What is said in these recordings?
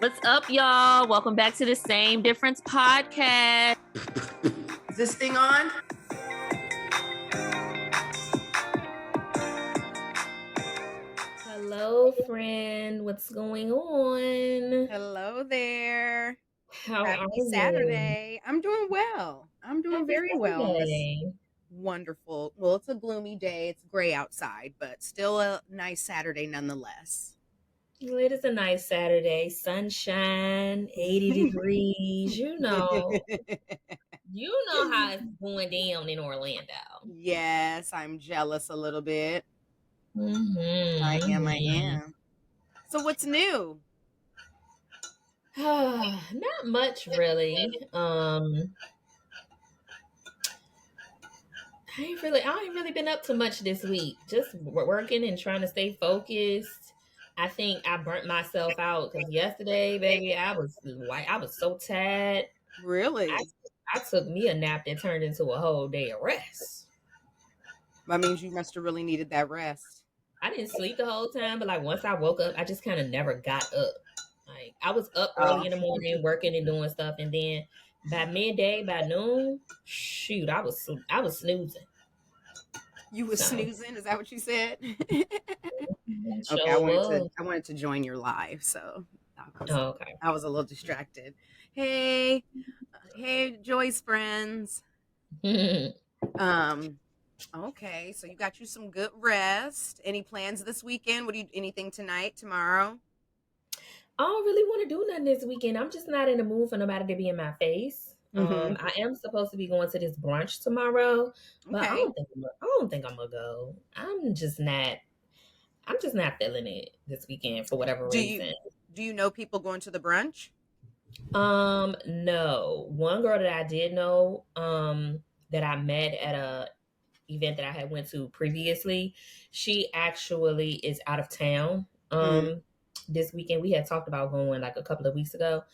What's up, y'all? Welcome back to the Same Difference podcast. Is this thing on? Hello, friend. What's going on? Hello there. How Happy are you? Saturday. I'm doing well. I'm doing Happy very well on this Saturday. wonderful. Well, it's a gloomy day. It's gray outside, but still a nice Saturday nonetheless. Well, it is a nice Saturday. Sunshine, 80 degrees. You know how it's going down in Orlando. Yes, I'm jealous a little bit. Mm-hmm. I am. So what's new? Not much, really. I ain't really been up to much this week. Just working and trying to stay focused. I think I burnt myself out because yesterday, baby, I was so tired. Really? I took me a nap that turned into a whole day of rest. That means you must have really needed that rest. I didn't sleep the whole time, but like once I woke up, I just kind of never got up. Like I was up early in the morning working and doing stuff, and then by midday, by noon, shoot, I was snoozing. You were snoozing? Is that what you said? Sure Okay, was. I wanted to join your live, so Okay. I was a little distracted. Hey, Joy's friends. Okay, so you got you some good rest. Any plans this weekend? Anything tonight, tomorrow? I don't really want to do nothing this weekend. I'm just not in the mood for nobody to be in my face. Mm-hmm. I am supposed to be going to this brunch tomorrow, but Okay. I don't think I'm gonna go. I'm just not feeling it this weekend for whatever reason. Do you know people going to the brunch? No. One girl that I did know, that I met at a event that I had went to previously, she actually is out of town. This weekend we had talked about going like a couple of weeks ago,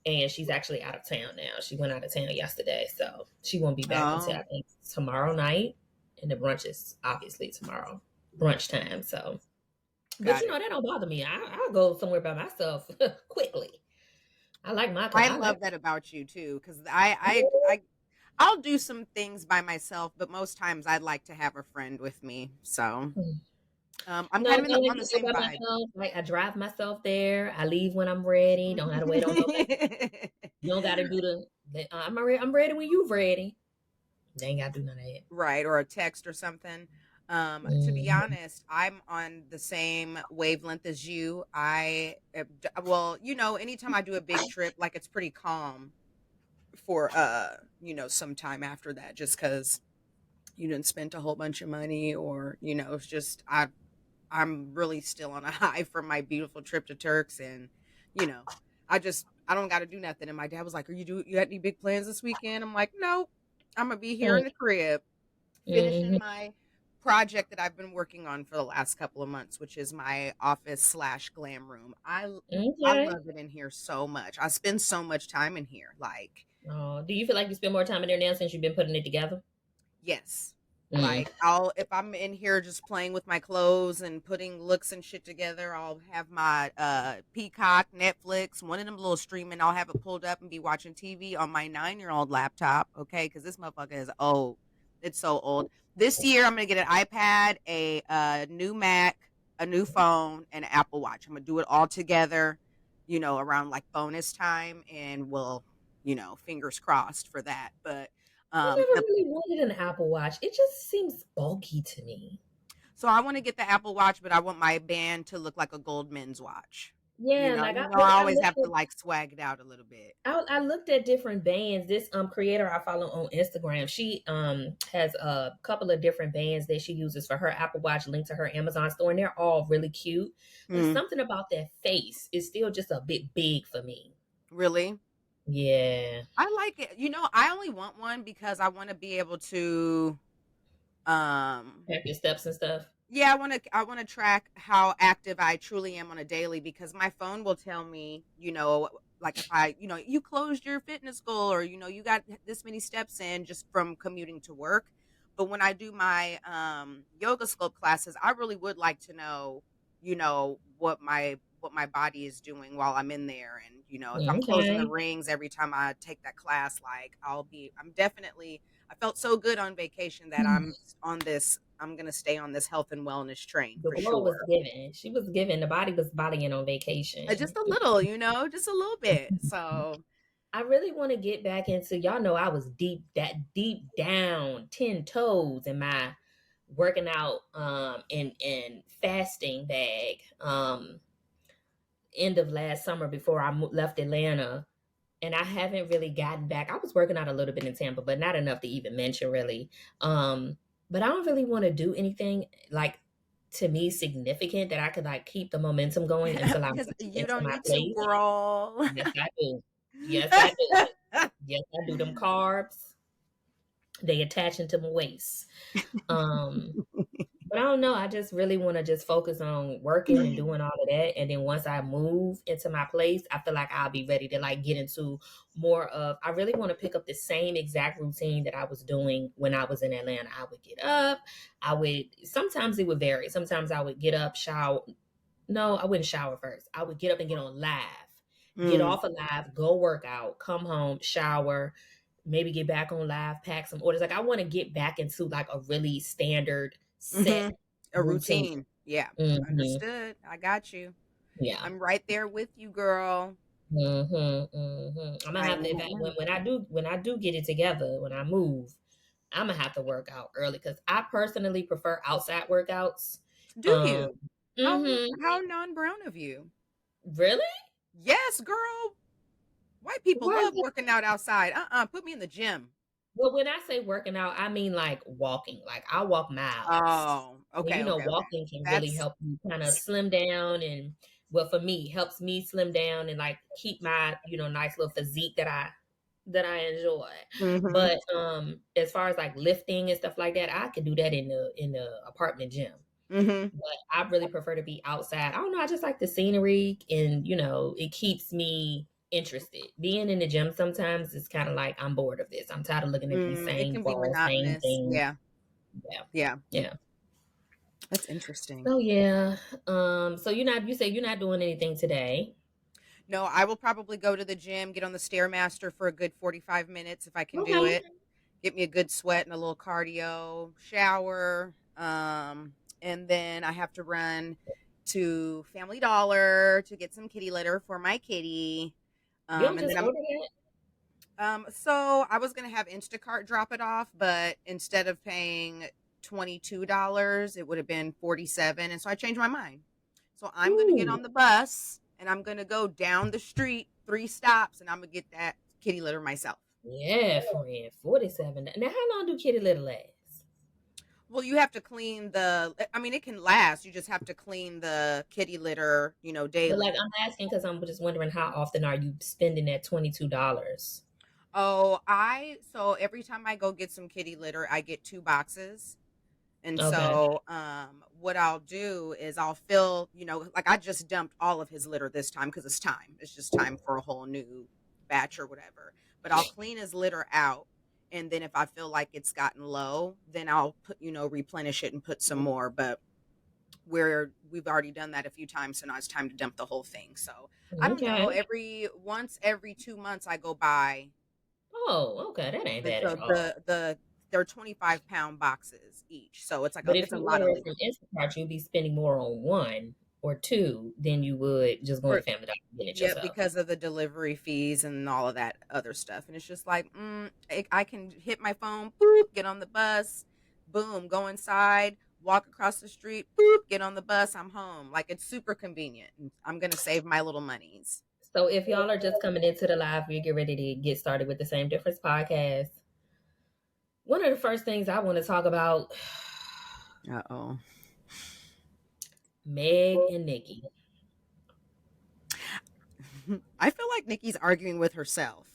and she's actually out of town now. She went out of town yesterday, so she won't be back until I think tomorrow night. And the brunch is obviously tomorrow brunch time. So, but you know that don't bother me. I'll go somewhere by myself quickly. I like my. I love that about you too, because I'll do some things by myself, but most times I'd like to have a friend with me. So I'm kind of on the same vibe. Like I drive myself there. I leave when I'm ready. Don't have to wait on nobody. You don't got to do I'm ready when you're ready. They ain't got to do none of that. Right, or a text or something. To be honest, I'm on the same wavelength as you. Anytime I do a big trip, like it's pretty calm for some time after that, just because you didn't spend a whole bunch of money, or it's just I'm really still on a high from my beautiful trip to Turks, and I don't got to do nothing. And my dad was like, you got any big plans this weekend? I'm like, nope, I'm gonna be here in the crib finishing my project that I've been working on for the last couple of months, which is my office / glam room. I love it in here so much. I spend so much time in here. Like, do you feel like you spend more time in there now since you've been putting it together? Yes. Like if I'm in here just playing with my clothes and putting looks and shit together, I'll have my Peacock, Netflix, one of them little streaming. I'll have it pulled up and be watching TV on my 9-year-old laptop. Okay, because this motherfucker is old. It's so old. This year, I'm gonna get an iPad, a new Mac, a new phone, and an Apple Watch. I'm gonna do it all together, around like bonus time, and we'll, fingers crossed for that. But I never really wanted an Apple Watch. It just seems bulky to me. So I want to get the Apple Watch, but I want my band to look like a Goldman's watch. Yeah, I always have to like swag it out a little bit. I looked at different bands. This creator I follow on Instagram, she has a couple of different bands that she uses for her Apple Watch linked to her Amazon store, and they're all really cute. But something about that face is still just a bit big for me. Really? Yeah. I like it. I only want one because I want to be able to track your steps and stuff. Yeah, I want to track how active I truly am on a daily, because my phone will tell me, like if I, you closed your fitness goal, or you got this many steps in just from commuting to work. But when I do my yoga sculpt classes, I really would like to know, what my what my body is doing while I'm in there. And, if I'm closing the Okay. rings every time I take that class, like I felt so good on vacation that I'm going to stay on this health and wellness train The for girl was sure. giving. She was giving. The body was bodying on Just vacation. a little, just a little bit. So, I really want to get back into, y'all know I was deep down, 10 toes in my working out and fasting bag end of last summer before I left Atlanta, and I haven't really gotten back. I was working out a little bit in Tampa, but not enough to even mention really. But I don't really want to do anything like to me significant that I could like keep the momentum going until I because move you into don't my need to, place. girl. Yes, I do. Yes, I do. Yes, I do. Them carbs, they attach into my waist. Um, but I don't know. I just really want to just focus on working and doing all of that. And then once I move into my place, I feel like I'll be ready to like get into more of, I really want to pick up the same exact routine that I was doing when I was in Atlanta. I would get up. Sometimes it would vary. Sometimes I would get up, shower. No, I wouldn't shower first. I would get up and get on live, get Mm, off of live, go work out, come home, shower, maybe get back on live, pack some orders. Like I want to get back into like a really standard set hmm A routine. routine. Yeah. Hmm. Understood. I got you. Yeah. I'm right there with you, girl. Hmm. Hmm. I'm gonna I have to, if am. I, when I do get it together, when I move, I'm gonna have to work out early because I personally prefer outside workouts. Do Um. you? Hmm. How non-brown of you? Really? Yes, girl. White people Why is love that? working out outside. Put me in the gym. Well, when I say working out, I mean like walking. Like I walk miles. Oh, And okay, okay, okay. walking can really That's help you kind of slim down and well for me, helps me slim down and like keep my, nice little physique that I enjoy. mm-hmm, But as far as like lifting and stuff like that, I could do that in the apartment gym. mm-hmm, But I really prefer to be outside. I don't know, I just like the scenery and it keeps me interested. Being in the gym sometimes is kind of like I'm bored of this. I'm tired of looking at these It same can be walls, same monotonous. things. Yeah, Yeah. yeah. Yeah. That's interesting. So yeah. So you say you're not doing anything today. No, I will probably go to the gym, get on the Stairmaster for a good 45 minutes if I can do Okay. it. Get me a good sweat and a little cardio, shower, and then I have to run to Family Dollar to get some kitty litter for my kitty. You don't And then just order that? so I was gonna have Instacart drop it off, but instead of paying $22, it would have been 47, and so I changed my mind. So I'm gonna get Ooh. on the bus and I'm gonna go down the street 3 stops, and I'm gonna get that kitty litter myself. Yeah, friend. 47. Now how long do kitty litter last? Well, you have to clean I mean, it can last. You just have to clean the kitty litter, But like daily. I'm asking because I'm just wondering how often are you spending that $22? So every time I go get some kitty litter, I get 2 boxes. And Okay. so, what I'll do is I'll fill, like I just dumped all of his litter this time because it's time. It's just time for a whole new batch or whatever. But I'll clean his litter out. And then if I feel like it's gotten low, then I'll replenish it and put some more. But we've already done that a few times. So now it's time to dump the whole thing. So I don't know. Okay. Every 2 months I go by. Oh, okay. That ain't And bad so at all. they're 25-pound boxes each. So it's like But if it's a you lot of order it litter. from Instacart, you'll be spending more on one or two than you would just going to For Family Dollar and getting it Yeah, yourself. because of the delivery fees and all of that other stuff. And it's just like, I can hit my phone, boop, get on the bus, boom, go inside, walk across the street, boop, get on the bus, I'm home. Like it's super convenient. I'm gonna save my little monies. So if y'all are just coming into the live, we get ready to get started with the Same Difference podcast. One of the first things I want to talk about, Uh-oh. Meg and Nikki. I feel like Nikki's arguing with herself.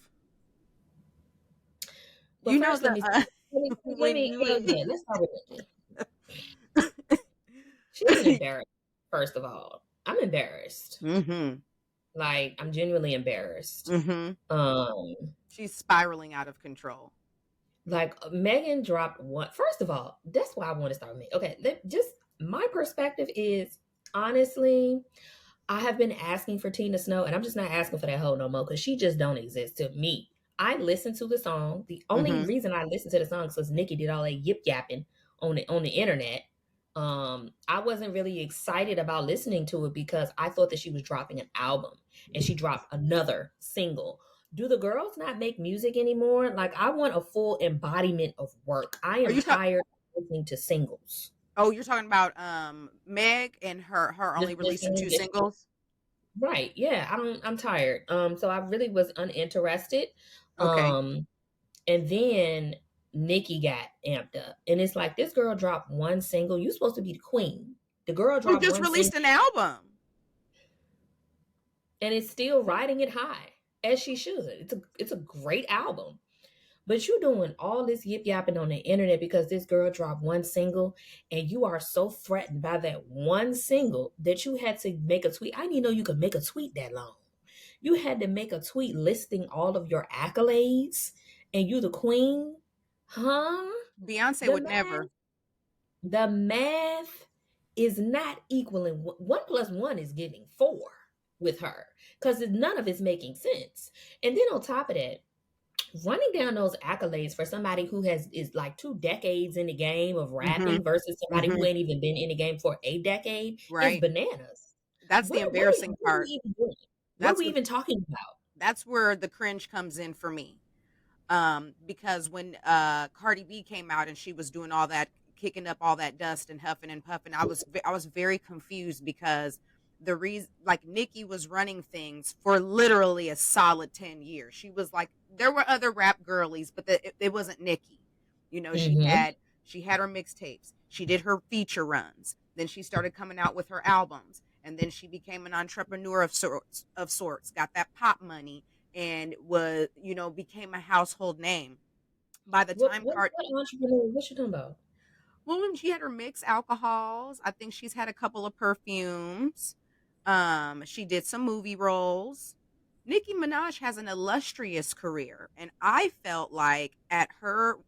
Well, You know first let the me let when me you well yeah, let's start with Nikki. She's an embarrassed. First of all, I'm embarrassed. mm-hmm. Like I'm genuinely embarrassed. Mm-hmm. Um, She's spiraling out of control. like Megan dropped one. First of all, that's why I want to start with me. Okay, just my perspective is honestly, I have been asking for Tina Snow, and I'm just not asking for that hoe no more because she just don't exist to me. I listened to the song. The only Mm-hmm. reason I listened to the song is because Nicki did all that yip yapping on the internet. I wasn't really excited about listening to it because I thought that she was dropping an album and she dropped another single. Do the girls not make music anymore? Like I want a full embodiment of work. I Are am you talking? tired of listening to singles. Oh, you're talking about Meg and her only Just releasing two singles. right. Yeah, I'm tired. So I really was uninterested. Okay. Um and then Nikki got amped up. And it's like this girl dropped one single. You supposed to be the queen. The girl Who dropped just one single released an album? and it's still riding it high as she should. It's a great album. But you're doing all this yip yapping on the internet because this girl dropped one single and you are so threatened by that one single that you had to make a tweet. I didn't know you could make a tweet that long. You had to make a tweet listing all of your accolades and you the queen? Huh? Beyonce The would never. math, the math is not equaling one plus one is giving four with her because none of it's making sense. And then on top of that, running down those accolades for somebody who has is like 2 decades in the game of Mm-hmm. rapping versus somebody who Mm-hmm. ain't even been in the game for a decade is Right. bananas. That's the embarrassing What are part. we even doing? What are That's we the even talking about? that's where the cringe comes in for me. Because when Cardi B came out and she was doing all that, kicking up all that dust and huffing and puffing, I was very confused because the reason, like, Nicki was running things for literally a solid 10 years. She was like, there were other rap girlies, but it wasn't Nicki. You know, Mm-hmm. she had her mixtapes, she did her feature runs, then she started coming out with her albums, and then she became an entrepreneur of sorts, got that pop money, and was, became a household name. By the time Cart What entrepreneur? What you talking about? well, when she had her mixed alcohols, I think she's had a couple of perfumes. She did some movie roles. Nicki Minaj has an illustrious career, and I felt like at her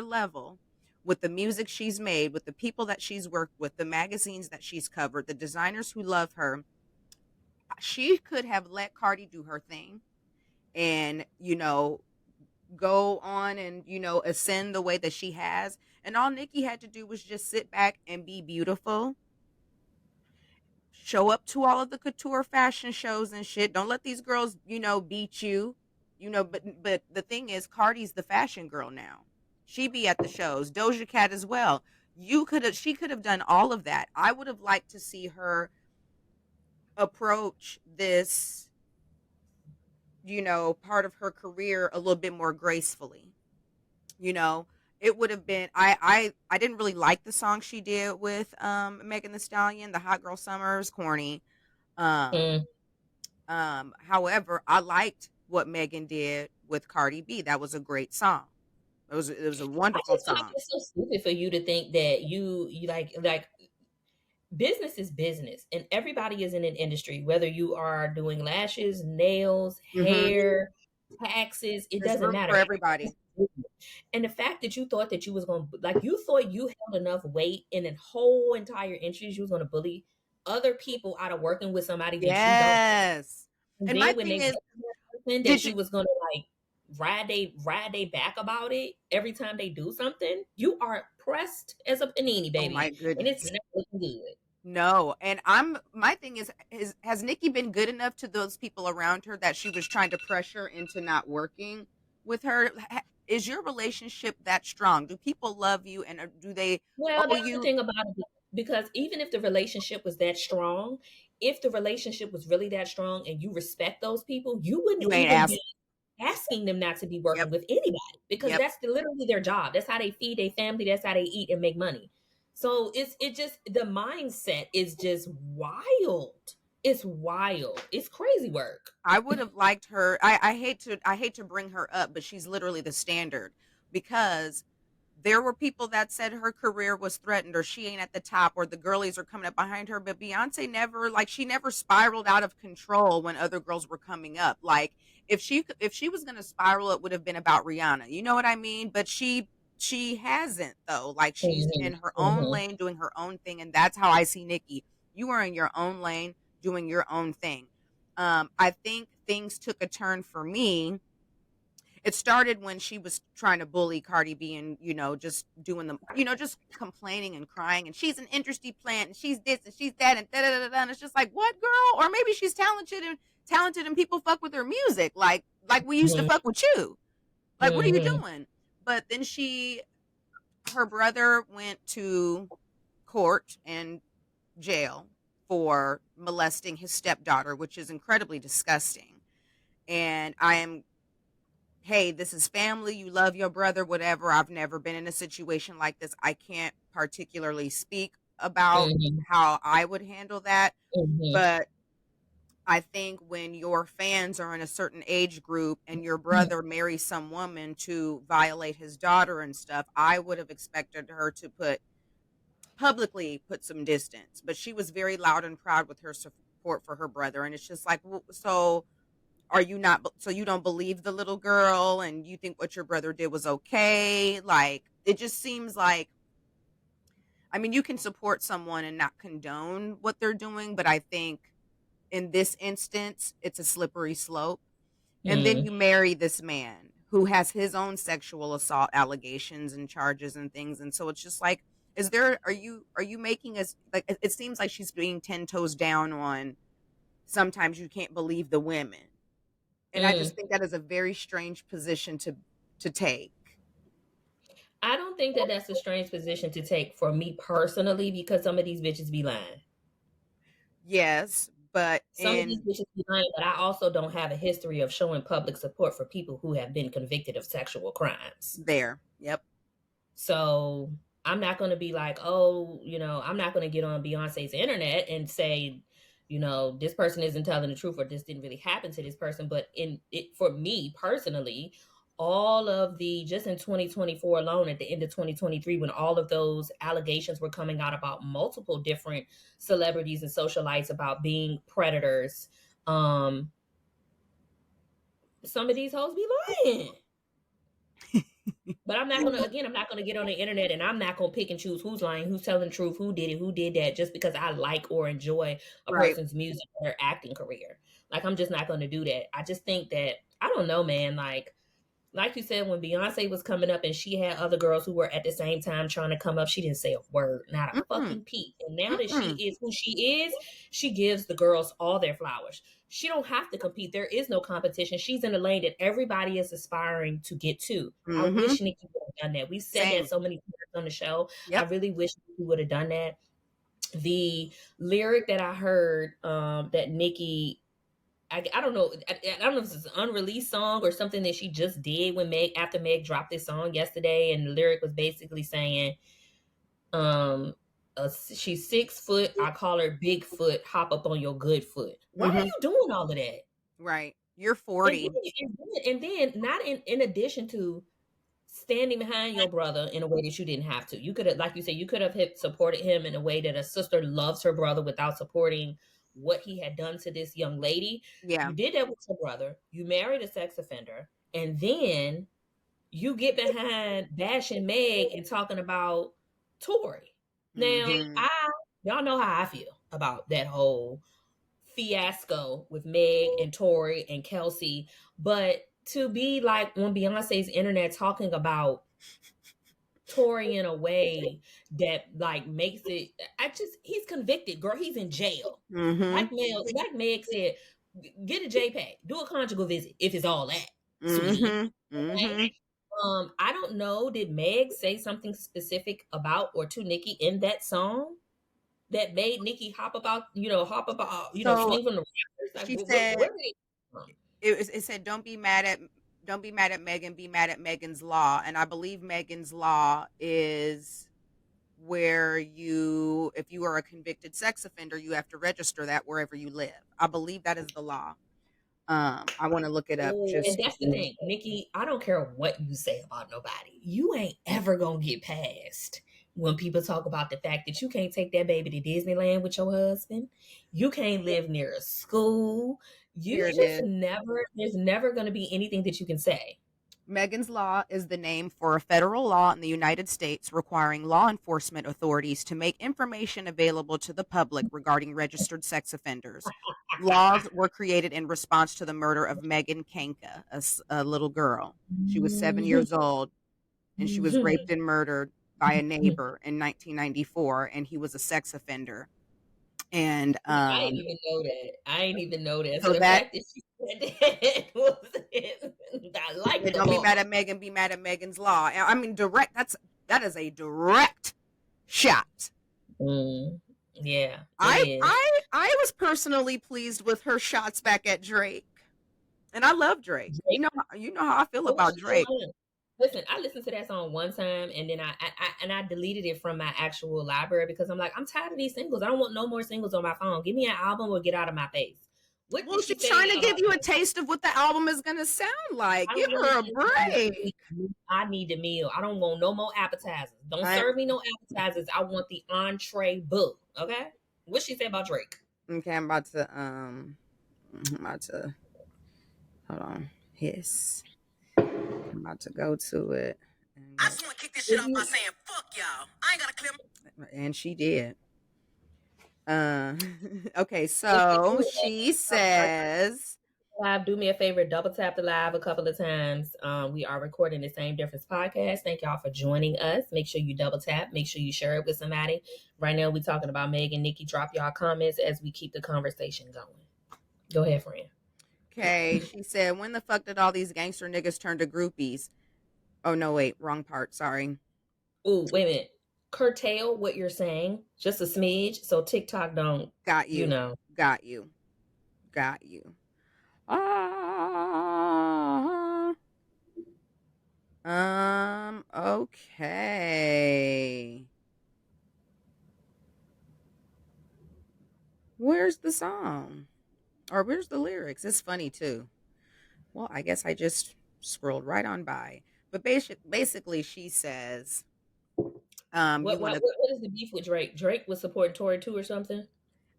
level, with the music she's made, with the people that she's worked with, the magazines that she's covered, the designers who love her, she could have let Cardi do her thing and, go on and, ascend the way that she has. And all Nikki had to do was just sit back and be beautiful, show up to all of the couture fashion shows and shit. Don't let these girls, beat you. But the thing is, Cardi's the fashion girl now. She be at the shows. Doja Cat as well. She could have done all of that. I would have liked to see her approach this, part of her career a little bit more gracefully. You know, it would have been, I didn't really like the song she did with Megan the Stallion, the Hot Girl Summer. Is corny. Um Mm. However, I liked what Megan did with Cardi B. That was a great song. It was a I wonderful just feel like song. it's so stupid for you to think that you like business is business and everybody is in an industry, whether you are doing lashes, nails, Hmm. hair, taxes, it There's doesn't room matter. for everybody. And the fact that you thought that you was going to like you thought you held enough weight in a whole entire industry you was going to bully other people out of working with somebody that you don't. Yes. And And my then when thing they is, something did that you? you was going to like ride they back about it every time they do something, you are pressed as a panini, Oh my baby, and it's goodness. not looking good. No, and my thing is has Nikki been good enough to those people around her that she was trying to pressure into not working with her? Is your relationship that strong? Do people love you, and do they Well, owe that's the you? thing about it because even if the relationship was that strong, if the relationship was really that strong and you respect those people, you wouldn't You ain't even asked. be asking them not to be working Yep, with anybody because yep. that's literally their job. That's how they feed their family. That's how they eat and make money. So it just the mindset is just wild. It's wild. It's crazy work. I would have liked her. I hate to bring her up, but she's literally the standard because there were people that said her career was threatened or she ain't at the top or the girlies are coming up behind her, but Beyonce never, like, she never spiraled out of control when other girls were coming up. Like, if she was going to spiral, it would have been about Rihanna. You know what I mean? But she hasn't, though. Like, she's Mhm, in her own mhm. lane doing her own thing, and that's how I see Nikki. You are in your own lane. doing your own thing. I think things took a turn for me. It started when she was trying to bully Cardi B and, just doing them, just complaining and crying. And she's an interesting plant and she's this and she's that and da da da da. And it's just like, what, girl? Or maybe she's talented and people fuck with her music. Like we used to Mhm. fuck with you. Like, what are you Mhm. doing? But then her brother went to court and jail for molesting his stepdaughter, which is incredibly disgusting. And I am, hey, this is family. You love your brother, whatever. I've never been in a situation like this. I can't particularly speak about Mhm. how I would handle that. Mhm. But I think when your fans are in a certain age group and your brother marries some woman to violate his daughter and stuff, I would have expected her to publicly put some distance. But she was very loud and proud with her support for her brother. And it's just like, so are you not, so you don't believe the little girl and you think what your brother did was okay? Like, it just seems like, I mean, you can support someone and not condone what they're doing, but I think in this instance, it's a slippery slope. And then Mhm. you marry this man who has his own sexual assault allegations and charges and things. And so it's just like, are you making us like, it seems like she's being 10 toes down on sometimes you can't believe the women. And I just Mm. think that is a very strange position to take. I don't think that that's a strange position to take for me personally because some of these bitches be lying. Yes, but Some of these in bitches be lying, but I also don't have a history of showing public support for people who have been convicted of sexual crimes. there. Yep. So I'm not going to be like, oh, I'm not going to get on Beyonce's internet and say, this person isn't telling the truth or this didn't really happen to this person. But in it, for me personally, all of the just in 2024 alone, at the end of 2023, when all of those allegations were coming out about multiple different celebrities and socialites about being predators, um, some of these hoes be lying. But I'm not gonna get on the internet and I'm not gonna pick and choose who's lying, who's telling the truth, who did it, who did that, just because I like or enjoy a Right. person's music or their acting career. Like I'm just not gonna do that. I just think that I don't know, man. Like you said, when Beyonce was coming up and she had other girls who were at the same time trying to come up, she didn't say a word, not a Mm-mm. fucking peep. And now that she Mm-mm. is who she is, she gives the girls all their flowers. She don't have to compete. There is no competition. She's in a lane that everybody is aspiring to get to. I Mm-hmm. wish Nikki would have done that. We said that Same. so many times on the show. I Yep. really wish Nikki would have done that. The lyric that I heard that Nikki I don't know. I don't know if it's an unreleased song or something that she just did when Meg dropped this song yesterday, and the lyric was basically saying, "She's 6 foot. I call her Bigfoot. Hop up on your good foot." Why are Mm-hmm. you doing all of that? Right. You're And 40. then, not in addition to standing behind your brother in a way that you didn't have to. You could have, like you said, you could have supported him in a way that a sister loves her brother without supporting what he had done to this young lady. Yeah. You did that with your brother. You married a sex offender, and then you get behind bashing Meg and talking about Tory. Now, Mm-hmm. y'all know how I feel about that whole fiasco with Meg and Tori and Kelsey, but to be like on Beyonce's internet talking about Tori in a way that like makes it, he's convicted, girl. He's in jail. Mm-hmm. Like Meg said, get a JPEG, do a conjugal visit if it's all that, sweetie. Mm-hmm. Okay. Mm-hmm. I don't know. Did Meg say something specific about or to Nikki in that song that made Nikki hop about, So swing from the rafters? Like, she where said did it come from? it said don't be mad at Megan, be mad at Megan's law. And I believe Megan's law is where if you are a convicted sex offender, you have to register that wherever you live. I believe that is the law. I want to look it up And just that's the thing, Nikki. I don't care what you say about nobody. You ain't ever gonna get past when people talk about the fact that you can't take that baby to Disneyland with your husband. You can't live near a school. here You it just is. never. There's never gonna be anything that you can say. Megan's Law is the name for a federal law in the United States requiring law enforcement authorities to make information available to the public regarding registered sex offenders. Laws were created in response to the murder of Megan Kanka, a little girl. She was 7 years old, and she was raped and murdered by a neighbor in 1994, and he was a sex offender. And I didn't even know that. I didn't even know that. So so the that fact that she said that was it. I like the don't be law. mad at Megan, be mad at Megan's Law. I mean, that is a direct shot. Yeah, it I is. I was personally pleased with her shots back at Drake, and I love Drake. Drake, You know how I feel what was about she Drake. doing? Listen, I listened to that song one time, and then I deleted it from my actual library because I'm like, I'm tired of these singles. I don't want no more singles on my phone. Give me an album or get out of my face. What Well, did she she's say trying to about? give you a taste of what the album is going to sound like. I Give don't want her a to. break. I need the meal. I don't want no more appetizers. Don't I serve me no appetizers. I want the entree book. Okay. What she say about Drake? okay. I'm about to hold on. Hiss. I'm about to go to it. I just want to kick this shit off by saying, fuck y'all. I ain't got to clear. And she did. Okay, so she says, Live, do me a favor, double tap the live a couple of times. We are recording the Same Difference podcast. Thank y'all for joining us. Make sure you double tap. Make sure you share it with somebody. Right now, we're talking about Meg and Nikki. Drop y'all comments as we keep the conversation going. Go ahead, friend. okay, she said, when the fuck did all these gangster niggas turn to groupies? Oh, no, wait, wrong part. Sorry. Oh, wait a minute. Curtail what you're saying just a smidge so TikTok don't, Got you. you know. Got you. Got you. Okay. Where's the song? Or where's the lyrics? It's funny too. Well, I guess I just scrolled right on by. But basically she says, you want to What is the beef with Drake? Drake was supporting Tory too or something?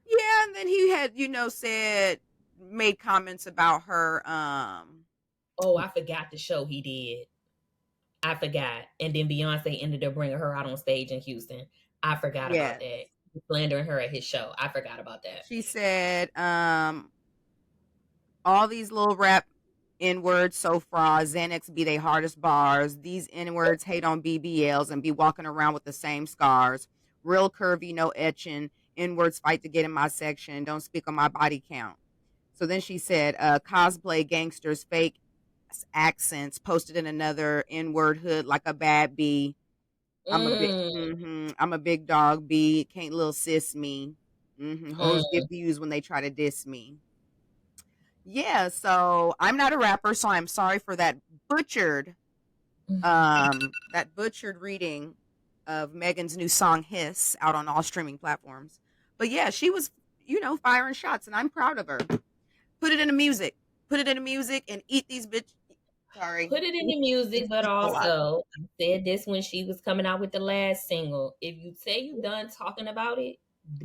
yeah, and then he had, made comments about her Oh, I forgot the show he did. I forgot. And then Beyonce ended up bringing her out on stage in Houston. I forgot about yes. that. Slandering her at his show. I forgot about that. She said, all these little rap N-words so far, Xanax be they hardest bars. These N-words hate on BBLs and be walking around with the same scars. Real curvy, no etching. N-words fight to get in my section. Don't speak on my body count. So then she said, cosplay gangsters, fake accents, posted in another N-word hood like a bad bee. I'm a big dog bee. Can't little sis me. Hoes get views when they try to diss me. Yeah, so I'm not a rapper, so I'm sorry for that butchered reading of Megan's new song Hiss out on all streaming platforms. But yeah, she was, firing shots, and I'm proud of her. Put it in the music. Put it in the music and eat these bitch. Sorry. Put it in the music, but also I said this when she was coming out with the last single. If you say you done talking about it,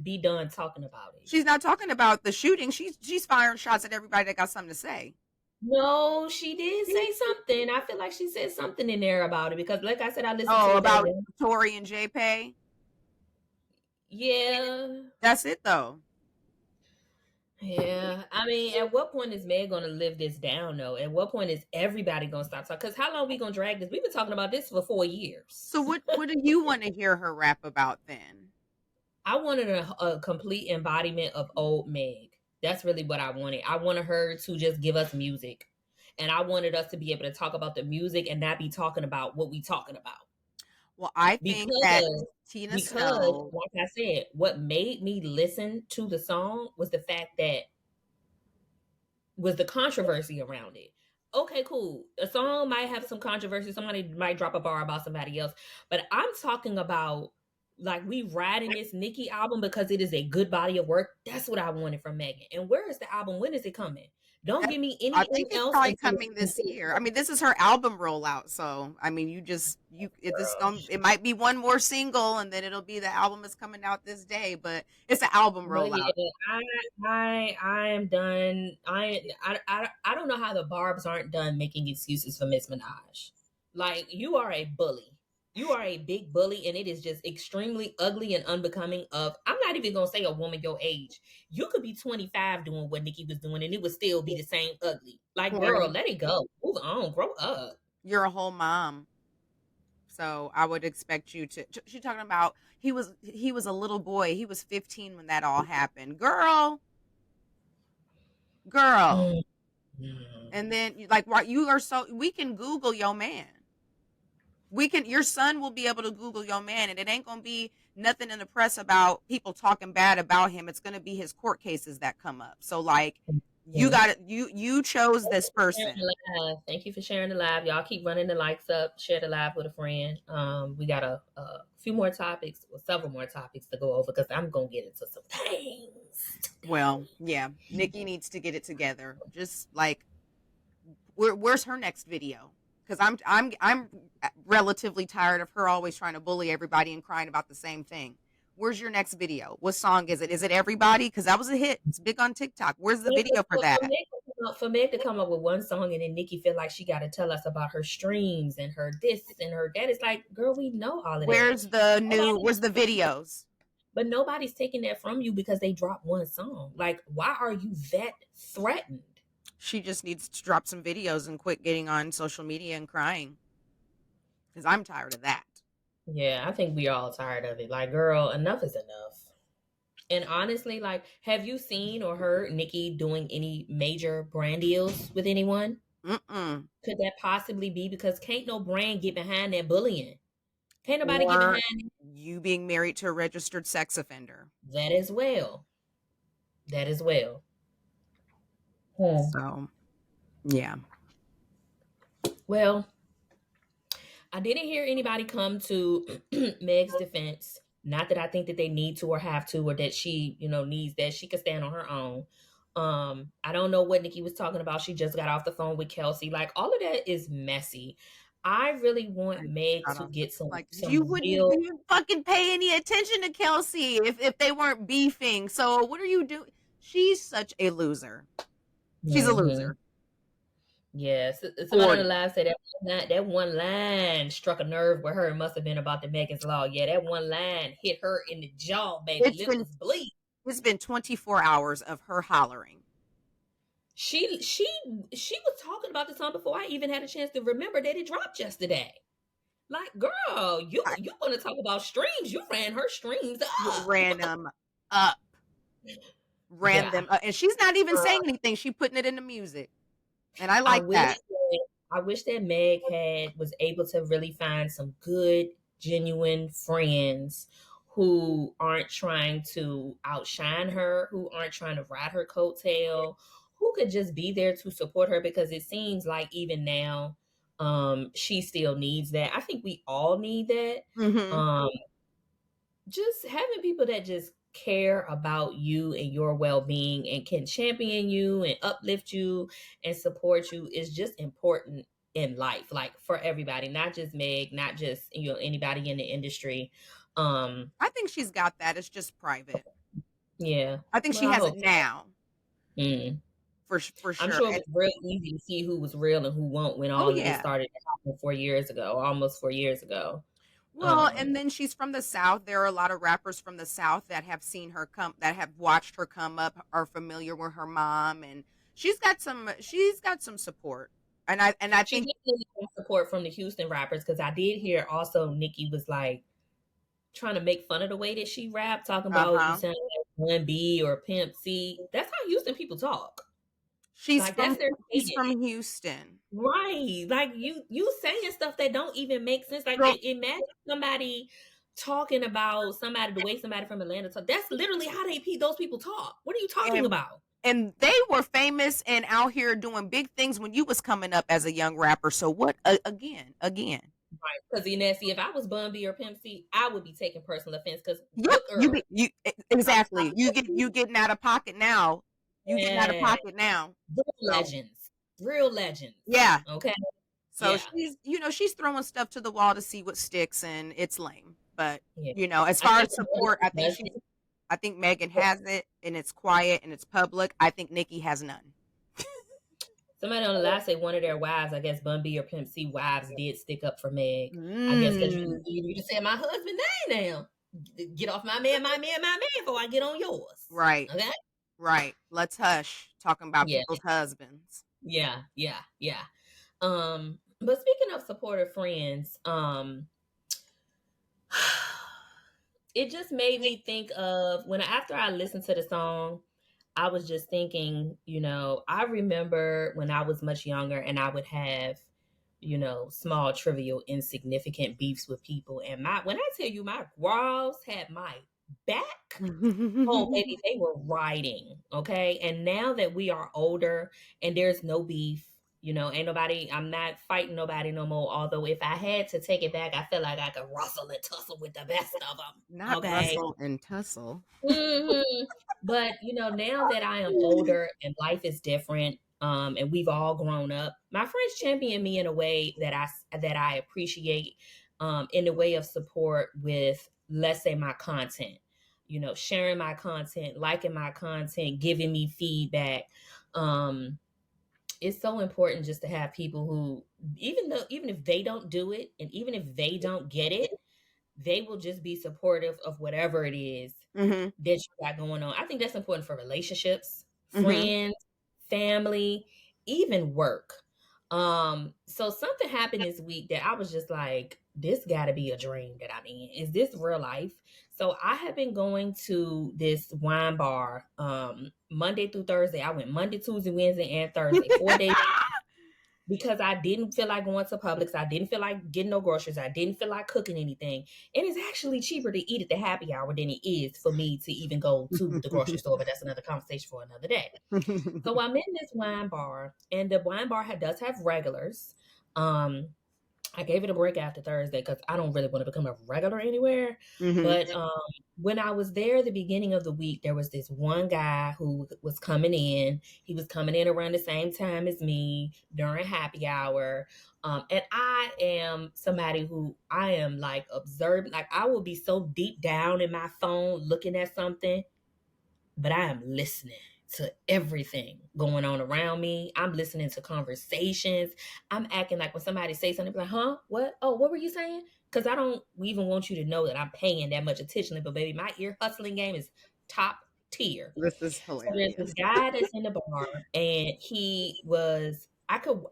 be done talking about it. She's not talking about the shooting. She's firing shots at everybody that got something to say. No, she did say something. I feel like she said something in there about it because, like I said, I listened to Oh, about Tory and JPay. Yeah, that's it though. Yeah, I mean, at what point is Meg gonna live this down though? At what point is everybody gonna stop talking? Because how long we gonna drag this? We've been talking about this for 4 years. So what do you want to hear her rap about then? I wanted a complete embodiment of old Meg. That's really what I wanted. I wanted her to just give us music. And I wanted us to be able to talk about the music and not be talking about what we talking about. Well, I think that Tina Snow, like I said, what made me listen to the song was the fact that was the controversy around it. Okay, cool. A song might have some controversy. Somebody might drop a bar about somebody else. But I'm talking about Like we riding this Nicki album because it is a good body of work. That's what I wanted from Megan. And where is the album? When is it coming? Don't give me I anything think it's else probably until coming this year. I mean, this is her album rollout, so I mean, girl. it might be one more single, and then it'll be the album is coming out this day. But it's an album But rollout. yeah, I am done. I don't know how the Barbs aren't done making excuses for Miss Minaj. Like you are a bully. You are a big bully, and it is just extremely ugly and unbecoming of. I'm not even gonna say a woman your age. You could be 25 doing what Nikki was doing, and it would still be the same ugly. Like, girl, Well, let it go. Move on. Grow up. you're a whole mom, so I would expect you to. She's talking about he was a little boy. He was 15 when that all happened. Girl, and Mhm. then like what you are so we can Google your man. Your son will be able to Google your man, and it ain't gonna be nothing in the press about people talking bad about him. It's gonna be his court cases that come up. So like you Mhm. got it, you chose this Sharing person. the live. Thank you for sharing the live. Y'all keep running the likes up. Share the live with a friend. We got a few more topics, or several more topics to go over because I'm gonna get into some things Well, today. yeah, Nikki needs to get it together. Just like where's her next video? Because I'm relatively tired of her always trying to bully everybody and crying about the same thing. Where's your next video? What song is it? Is it Everybody? Because that was a hit. It's big on TikTok. Where's the Yeah, video for that? for Meg to come up with one song and then Nikki feel like she got to tell us about her streams and her this and her that. It's like, girl, we know all of that. Nobody, Where's the videos? but nobody's taking that from you because they dropped one song. Like, why are you that threatened? She just needs to drop some videos and quit getting on social media and crying. Because I'm tired of that. Yeah, I think we all tired of it. Like, girl, enough is enough. And honestly, like, have you seen or heard Nikki doing any major brand deals with anyone? Mm-mm. Could that possibly be because can't no brand get behind that bullying? Can't nobody get Or behind you being married to a registered sex offender. that as well. That as well. Hmm. So, yeah. Well, I didn't hear anybody come to Meg's defense. Not that I think that they need to or have to, or that she, needs that. She could stand on her own. I don't know what Nikki was talking about. She just got off the phone with Kelsey. Like all of that is messy. I really want Like, Meg shut to up. get some Like you some wouldn't real. you fucking pay any attention to Kelsey if they weren't beefing. So what are you doing? She's such a loser. She's a Mhm. loser. Yes, somebody on the 40. live said that one line struck a nerve with her. It must have been about the Megan's Law. Yeah, that one line hit her in the jaw, baby. It's Lip been was bleeding. it's been 24 hours of her hollering. She was talking about the song before I even had a chance to remember that it dropped yesterday. Like, girl, I you want to talk about streams? You ran her streams up. ran them up, ran Yeah, them up. And she's not even girl, saying anything. She putting it in the music. And I I like wish that. that I wish that Meg was able to really find some good, genuine friends who aren't trying to outshine her, who aren't trying to ride her coattail, who could just be there to support her because it seems like even now, she still needs that. I think we all need that. Hmm. Um, just having people that just care about you and your well-being and can champion you and uplift you and support you is just important in life, like for everybody, not just Meg, not just anybody in the industry. um I think she's got that. It's just private. yeah, I think well, she I has it hope so. now Mm. for I'm sure. sure it And was real easy to see who was real and who won't when oh all of this yeah. started to happen 4 years ago, almost 4 years ago. Well, um and then she's from the South. There are a lot of rappers from the South that have seen her that have watched her come up, are familiar with her mom, and she's got some support. And I she think definitely got support from the Houston rappers because I did hear also Nikki was like trying to make fun of the way that she rapped, talking about you uh-huh. sound like one B or Pimp C. That's how Houston people talk. She's Like that's from their she's cadence. from Houston. Right. Like you saying stuff that don't even make sense. Like Girl, imagine somebody talking about somebody the way somebody from Atlanta talk. That's literally how those people talk. What are you talking and about? and they were famous and out here doing big things when you was coming up as a young rapper. So what again? Again. Right. Because see, if I was Bun B or Pimp C, I would be taking personal offense. Because Yep, look, girl, exactly. You getting out of pocket now. You getting out of yeah, pocket now. real So legends, real legends. yeah. Okay, So yeah, she's throwing stuff to the wall to see what sticks, and it's lame. But yeah. as I far think as support, I think Megan has it, and it's quiet and it's public. I think Nikki has none. somebody on the live say one of their wives, I guess Bun B or Pimp C wives, did stick up for Meg. I guess because Mm. you just said my husband name now. Get off my man before I get on yours. Right, Okay. right. Let's hush talking about Yeah, people's husbands. yeah. But speaking of supportive friends, it just made me think of when after I listened to the song, I was just thinking, I remember when I was much younger and I would have, small, trivial, insignificant beefs with people. And when I tell you my girls had my back, oh baby, they were riding. Okay. And now that we are older and there's no beef, ain't nobody, I'm not fighting nobody no more. Although if I had to take it back, I feel like I could rustle and tussle with the best of them. Not Okay. rustle and tussle. But now that I am older and life is different, and we've all grown up, my friends champion me in a way that I appreciate, in the way of support with, let's say, my content. Sharing my content, liking my content, giving me feedback. It's so important just to have people who, even if they don't do it, and even if they don't get it, they will just be supportive of whatever it is Mm-hmm. that you got going on. I think that's important for relationships, Mm-hmm. friends, family, even work. So something happened this week that I was just like, this got to be a dream that I'm in. Is this real life? So I have been going to this wine bar Monday through Thursday. I went Monday, Tuesday, Wednesday, and Thursday, 4 days, because I didn't feel like going to Publix. I didn't feel like getting no groceries. I didn't feel like cooking anything. And it's actually cheaper to eat at the happy hour than it is for me to even go to the grocery store. But that's another conversation for another day. So I'm in this wine bar, and the wine bar does have regulars. I gave it a break after Thursday because I don't really want to become a regular anywhere. Mm-hmm. But when I was there the beginning of the week, there was this one guy who was coming in. He was coming in around the same time as me during happy hour. And I am somebody who I am like observant. Like I will be so deep down in my phone looking at something, but I am listening to everything going on around me. I'm listening to conversations. I'm acting like when somebody says something, like, huh? What? Oh, what were you saying? Because I don't even want you to know that I'm paying that much attention. But baby, my ear hustling game is top tier. This is So there's this hilarious. guy that's in the bar, and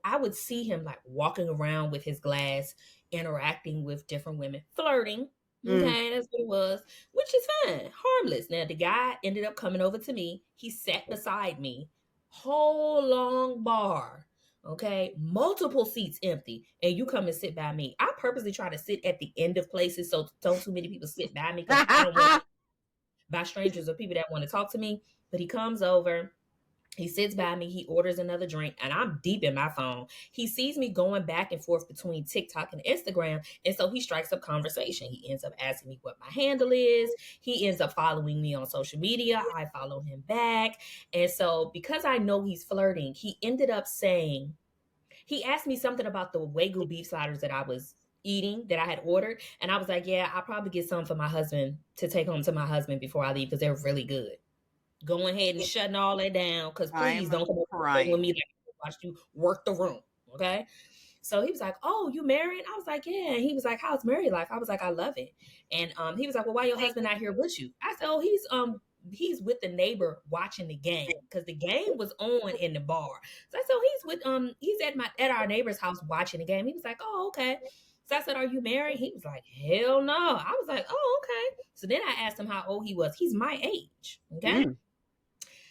I would see him like walking around with his glass, interacting with different women, flirting. Mm. Okay, that's what it was, which is fine, harmless. Now the guy ended up coming over to me. He sat beside me, whole long bar. Okay, multiple seats empty, and you come and sit by me. I purposely try to sit at the end of places so don't too many people sit by me because I don't want to by strangers or people that want to talk to me. But he comes over, he sits by me, he orders another drink, and I'm deep in my phone. He sees me going back and forth between TikTok and Instagram, and so he strikes up conversation. He ends up asking me what my handle is. He ends up following me on social media. I follow him back. And so because I know he's flirting, he ended up saying, he asked me something about the Wagyu beef sliders that I was eating that I had ordered. And I was like, yeah, I'll probably get some for my husband to take home to my husband before I leave because they're really good. Go ahead and shutting all that down because please I'm don't come over with crying. me like watch you work the room. Okay. So he was like, oh, you married? I was like, yeah. And he was like, how's married life? I was like, I love it. And he was like, well, why your husband not here with you? I said, oh, he's with the neighbor watching the game because the game was on in the bar. So I said, oh, he's at our neighbor's house watching the game. He was like, oh, okay. So I said, are you married? He was like, hell no. I was like, oh, okay. So then I asked him how old he was. He's my age. Okay. Mm.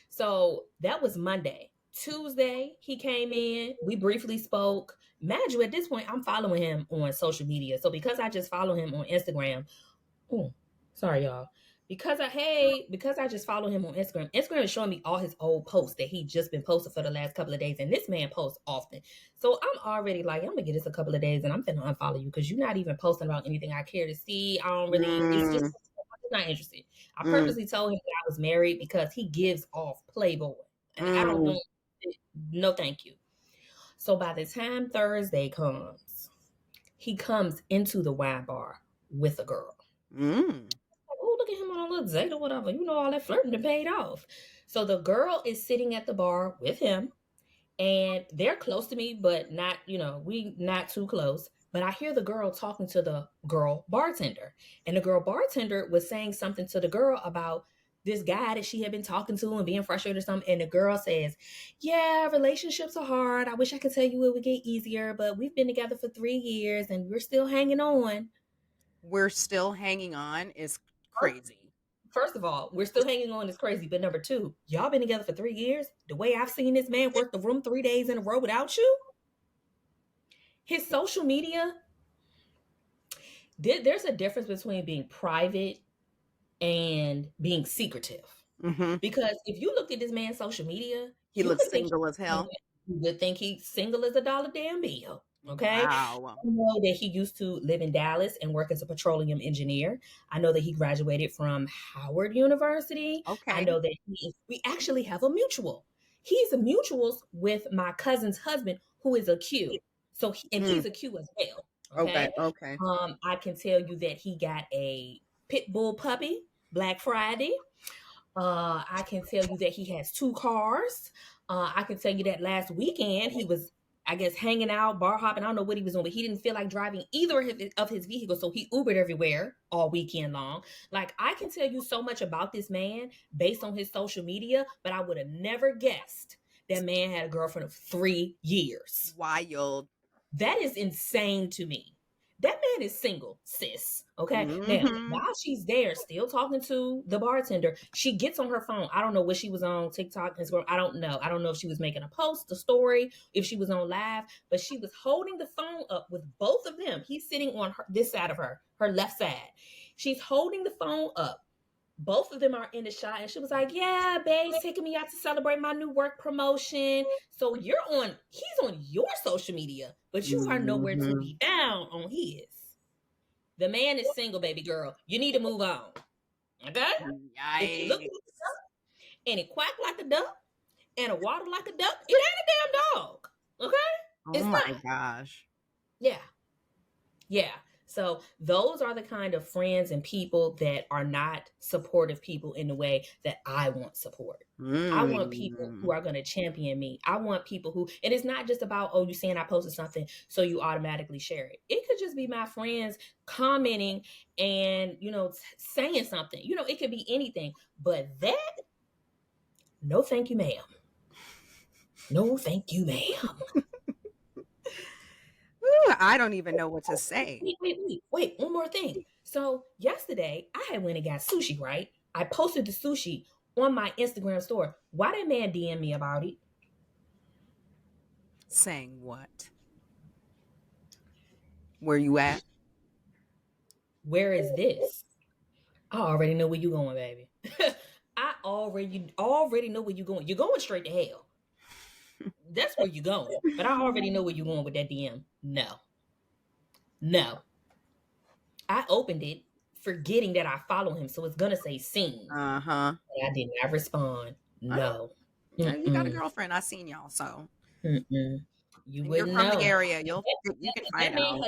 So that was Monday. Tuesday, he came in. We briefly spoke. Mind you, at this point, I'm following him on social media. So because I just follow him on Instagram, oh, sorry, y'all. because I just follow him on Instagram. Instagram is showing me all his old posts that he just been posting for the last couple of days, and this man posts often. So I'm already like, I'm gonna get this a couple of days, and I'm gonna unfollow you because you're not even posting about anything I care to see. I don't really. It's just Mm, I'm just not interested. I mm, purposely told him that I was married because he gives off Playboy, and I don't mm, know. No, thank you. So by the time Thursday comes, he comes into the wine bar with a girl. mm. Oh, look at him on a little date or whatever. You know, all that flirting done paid off. So the girl is sitting at the bar with him, and they're close to me, but not, we not too close. But I hear the girl talking to the girl bartender, and the girl bartender was saying something to the girl about this guy that she had been talking to and being frustrated or something. And the girl says, "Yeah, relationships are hard. I wish I could tell you it would get easier, but we've been together for 3 years and we're still hanging on." We're still hanging on is crazy. First of all, we're still hanging on is crazy. But number two, y'all been together for 3 years. The way I've seen this man work the room 3 days in a row without you, his social media, there's a difference between being private and being secretive. Hmm. Because if you looked at this man's social media, He you looks would think single as hell. he's single as a dollar damn bill. Okay. Wow. I know that he used to live in Dallas and work as a petroleum engineer. I know that he graduated from Howard University. I Okay. know that we actually have a mutual. He's a mutuals with my cousin's husband, who is a Q. And Mm. he's a Q as well. Okay. Okay. Okay. I can tell you that he got a pit bull puppy Black Friday. I can tell you that he has 2 cars. I can tell you that last weekend he was, I guess, hanging out, bar hopping. I don't know what he was doing, but he didn't feel like driving either of his vehicles, so he Ubered everywhere all weekend long. Like, I can tell you so much about this man based on his social media, but I would have never guessed that man had a girlfriend of 3 years. Wild. That is insane to me. That man is single, sis. Okay. Now, Hmm. while she's there, still talking to the bartender, she gets on her phone. I don't know what she was on TikTok, Instagram. I don't know. I don't know if she was making a post, a story, if she was on live, but she was holding the phone up with both of them. He's sitting on this side of her left side. She's holding the phone up. Both of them are in the shot, and she was like, "Yeah, babe's taking me out to celebrate my new work promotion." So he's on your social media, but you are nowhere to Hmm. be found on his. The man is single, baby girl. You need to move on. Okay? If it looks like a Yikes. duck and it quack like a duck and it water like a duck, it ain't a damn dog. Okay? Oh It's my not. gosh. Yeah. Yeah. So those are the kind of friends and people that are not supportive people in the way that I want support. I want people Mm. who are going to champion me. I want people who, and it's not just about, oh, you saying I posted something, so you automatically share it. It could just be my friends commenting and, saying something. It could be anything. But that, no, thank you, ma'am. No, thank you, ma'am. Ooh, I don't even know what to say. Wait, one more thing. So yesterday I had went and got sushi, right? I posted the sushi on my Instagram story. Why that man DM me about it? Saying what? Where you at? Where is this? I already know where you going, baby. I already know where you going. You're going straight to hell. That's where you're going. But I already know where you're going with that DM. No. No. I opened it forgetting that I follow him, so it's gonna say seen. Uh-huh. But I did not respond. Oh, No. you got a Mm-mm. girlfriend. I seen y'all, so Mm-mm. You and you're wouldn't from the know. area. You can If find out.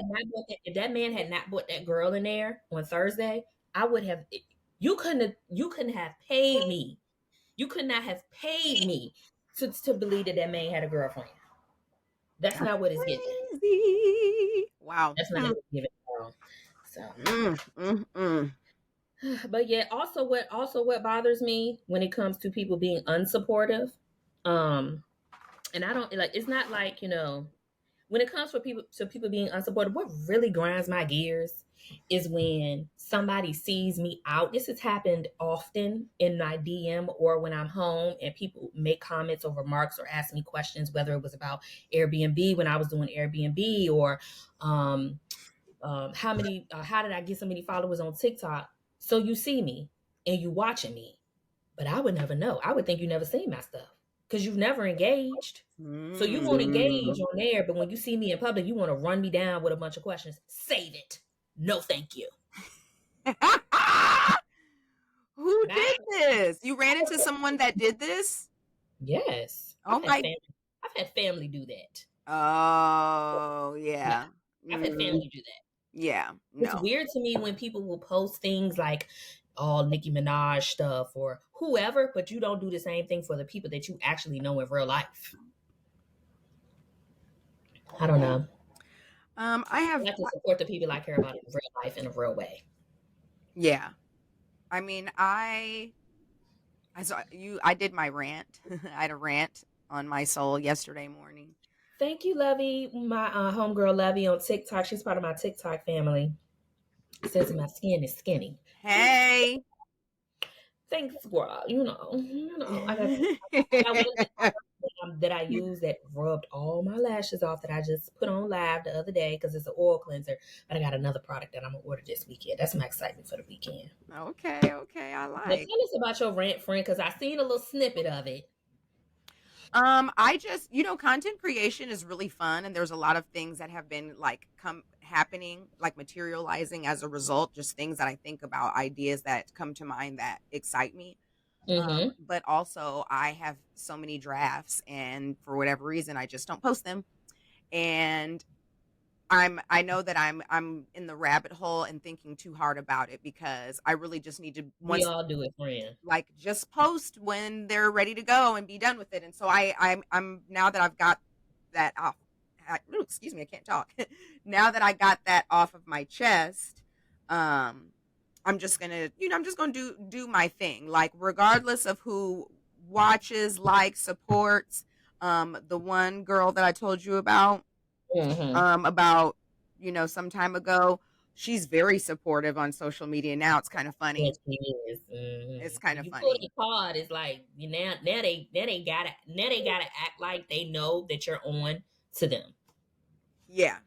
if that man had not put that girl in there on Thursday, I would have. You couldn't have paid me. You could not have paid me to believe that man had a girlfriend. That's That's not what it's given. crazy. Wow. That's not Hmm. what it's given. Girl. So, Mm, mm, mm. but yeah, also what bothers me when it comes to people being unsupportive, um, and I don't like. It's not like when it comes for people being unsupportive, what really grinds my gears is when somebody sees me out. This has happened often in my DM or when I'm home and people make comments or remarks or ask me questions, whether it was about Airbnb when I was doing Airbnb or how did I get so many followers on TikTok? So you see me. and you watching me. But I would never know. I would think you never seen my stuff because you've never engaged. So you won't engage on there, but when you see me in public, you want to run me down with a bunch of questions. Save it. No, thank you. Who Bye. did this? You ran into someone that did this? Yes, Oh my. I've had family do that. Oh, Yeah, yeah. I've had Mm, family do that. yeah. It's No. weird to me when people will post things like all Nicki Minaj stuff or whoever, but you don't do the same thing for the people that you actually know in real life. I don't know. I I have. like to support the people I care about in real life in a real way. Yeah. I mean, I saw you. I did my rant. I had a rant on my soul yesterday morning. Thank you, Lovey. My homegirl Lovey on TikTok. She's part of my TikTok family. Says my skin is skinny. Hey. Thanks, girl. I got one that I use that rubbed all my lashes off that I just put on live the other day because it's an oil cleanser. But I got another product that I'm gonna order this weekend. That's my excitement for the weekend. Okay, okay, I But like. tell us about your rant, friend, because I seen a little snippet of it. I just, content creation is really fun, and there's a lot of things that have been like come happening, like materializing as a result, just things that I think about, ideas that come to mind that excite me. Mm-hmm. But also I have so many drafts, and for whatever reason, I just don't post them. And I know that I'm in the rabbit hole and thinking too hard about it because I really just need to We once all do it, friend. like just post when they're ready to go and be done with it. And so I'm now that I've got that off. Excuse me, I can't talk. Now that I got that off of my chest, um, I'm just gonna I'm just gonna do my thing. Like regardless of who watches, likes, supports. The one girl that I told you Mm-hmm. about some time ago, she's very supportive on social media now. It's kind of Yes, funny. it is. It's Mm-hmm. kind When of you pull funny. the card, it's like now they gotta act like they know that you're on to them. Yeah.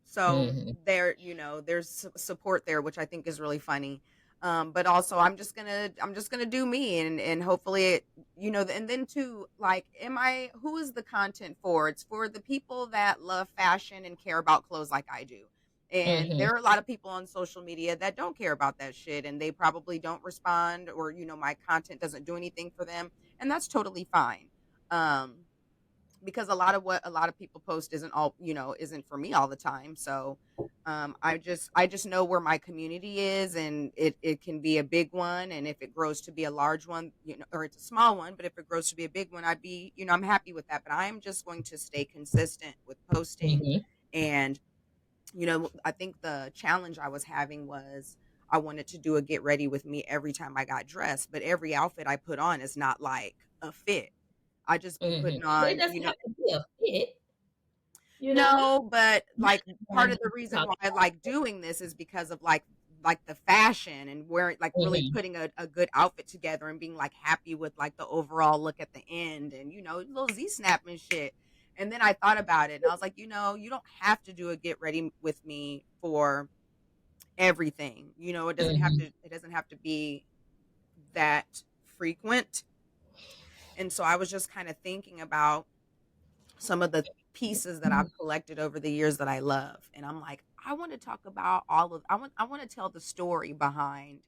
So Mm-hmm. there's support there, which I think is really funny. But also I'm just gonna do me, and hopefully and then too, like, who is the content for? It's for the people that love fashion and care about clothes like I do. And Mm-hmm. there are a lot of people on social media that don't care about that shit, and they probably don't respond, or my content doesn't do anything for them, and that's totally fine. Um because a lot of what a lot of people post isn't for me all the time. So I just know where my community is, and it can be a big one, and if it grows to be a large one, or it's a small one, but if it grows to be a big one, I'd be, I'm happy with that. But I'm just going to stay consistent with posting. Mm-hmm. And I think the challenge I was having was I wanted to do a get ready with me every time I got dressed, but every outfit I put on is not like a fit. I just be Mm-hmm. putting But it on, doesn't have to be a fit, you know. no, but like part of the reason Talk. why I like doing this is because of like the fashion and wearing, like, really Mm-hmm. putting a good outfit together and being like happy with like the overall look at the end, and little Z snap and shit. And then I thought about it and I was like, you don't have to do a get ready with me for everything. Mm-hmm. It doesn't have to be that frequent. And so I was just kind of thinking about some of the pieces that I've collected over the years that I love. And I'm like, I want to talk about I want to tell the story behind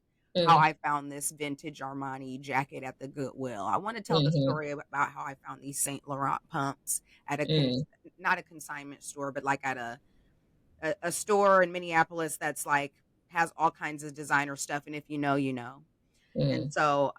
how Mm-hmm. I found this vintage Armani jacket at the Goodwill. I want to tell the Mm-hmm. story about how I found these Saint Laurent pumps at Mm-hmm. not a consignment store, but like at a store in Minneapolis that's like has all kinds of designer stuff, and if you know, you know. And Mm-hmm. so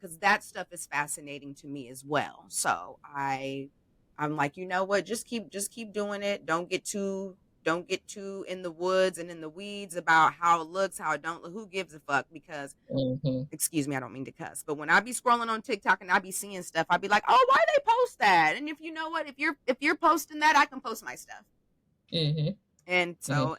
because that stuff is fascinating to me as well. So I'm like, you know what, just keep doing it. Don't get too in the woods and in the weeds about how it looks, how it don't look. Who gives a fuck? Because, Mm-hmm. excuse me, I don't mean to cuss, but when I be scrolling on TikTok and I be seeing stuff, I be like, oh, why they post that? And if you know what, if you're posting that, I can post my stuff. Mm-hmm. And Mm-hmm. so,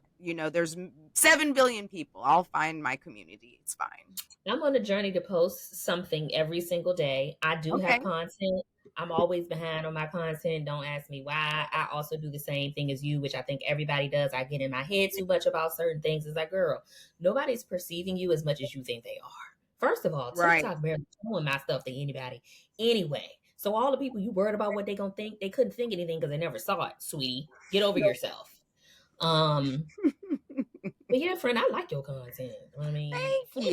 there's 7 billion people. I'll find my community. It's fine. I'm on a journey to post something every single day. I do have Okay. content. I'm always behind on my content. Don't ask me why. I also do the same thing as you, which I think everybody does. I get in my head too much about certain things. It's like, girl, nobody's perceiving you as much as you think they are. First of all, Right. TikTok barely showing my stuff to anybody anyway. So all the people you worried about what they gonna think, they couldn't think anything because they never saw it, sweetie. Get over yourself. Um, but yeah, friend, I like your content. I mean, Thank you.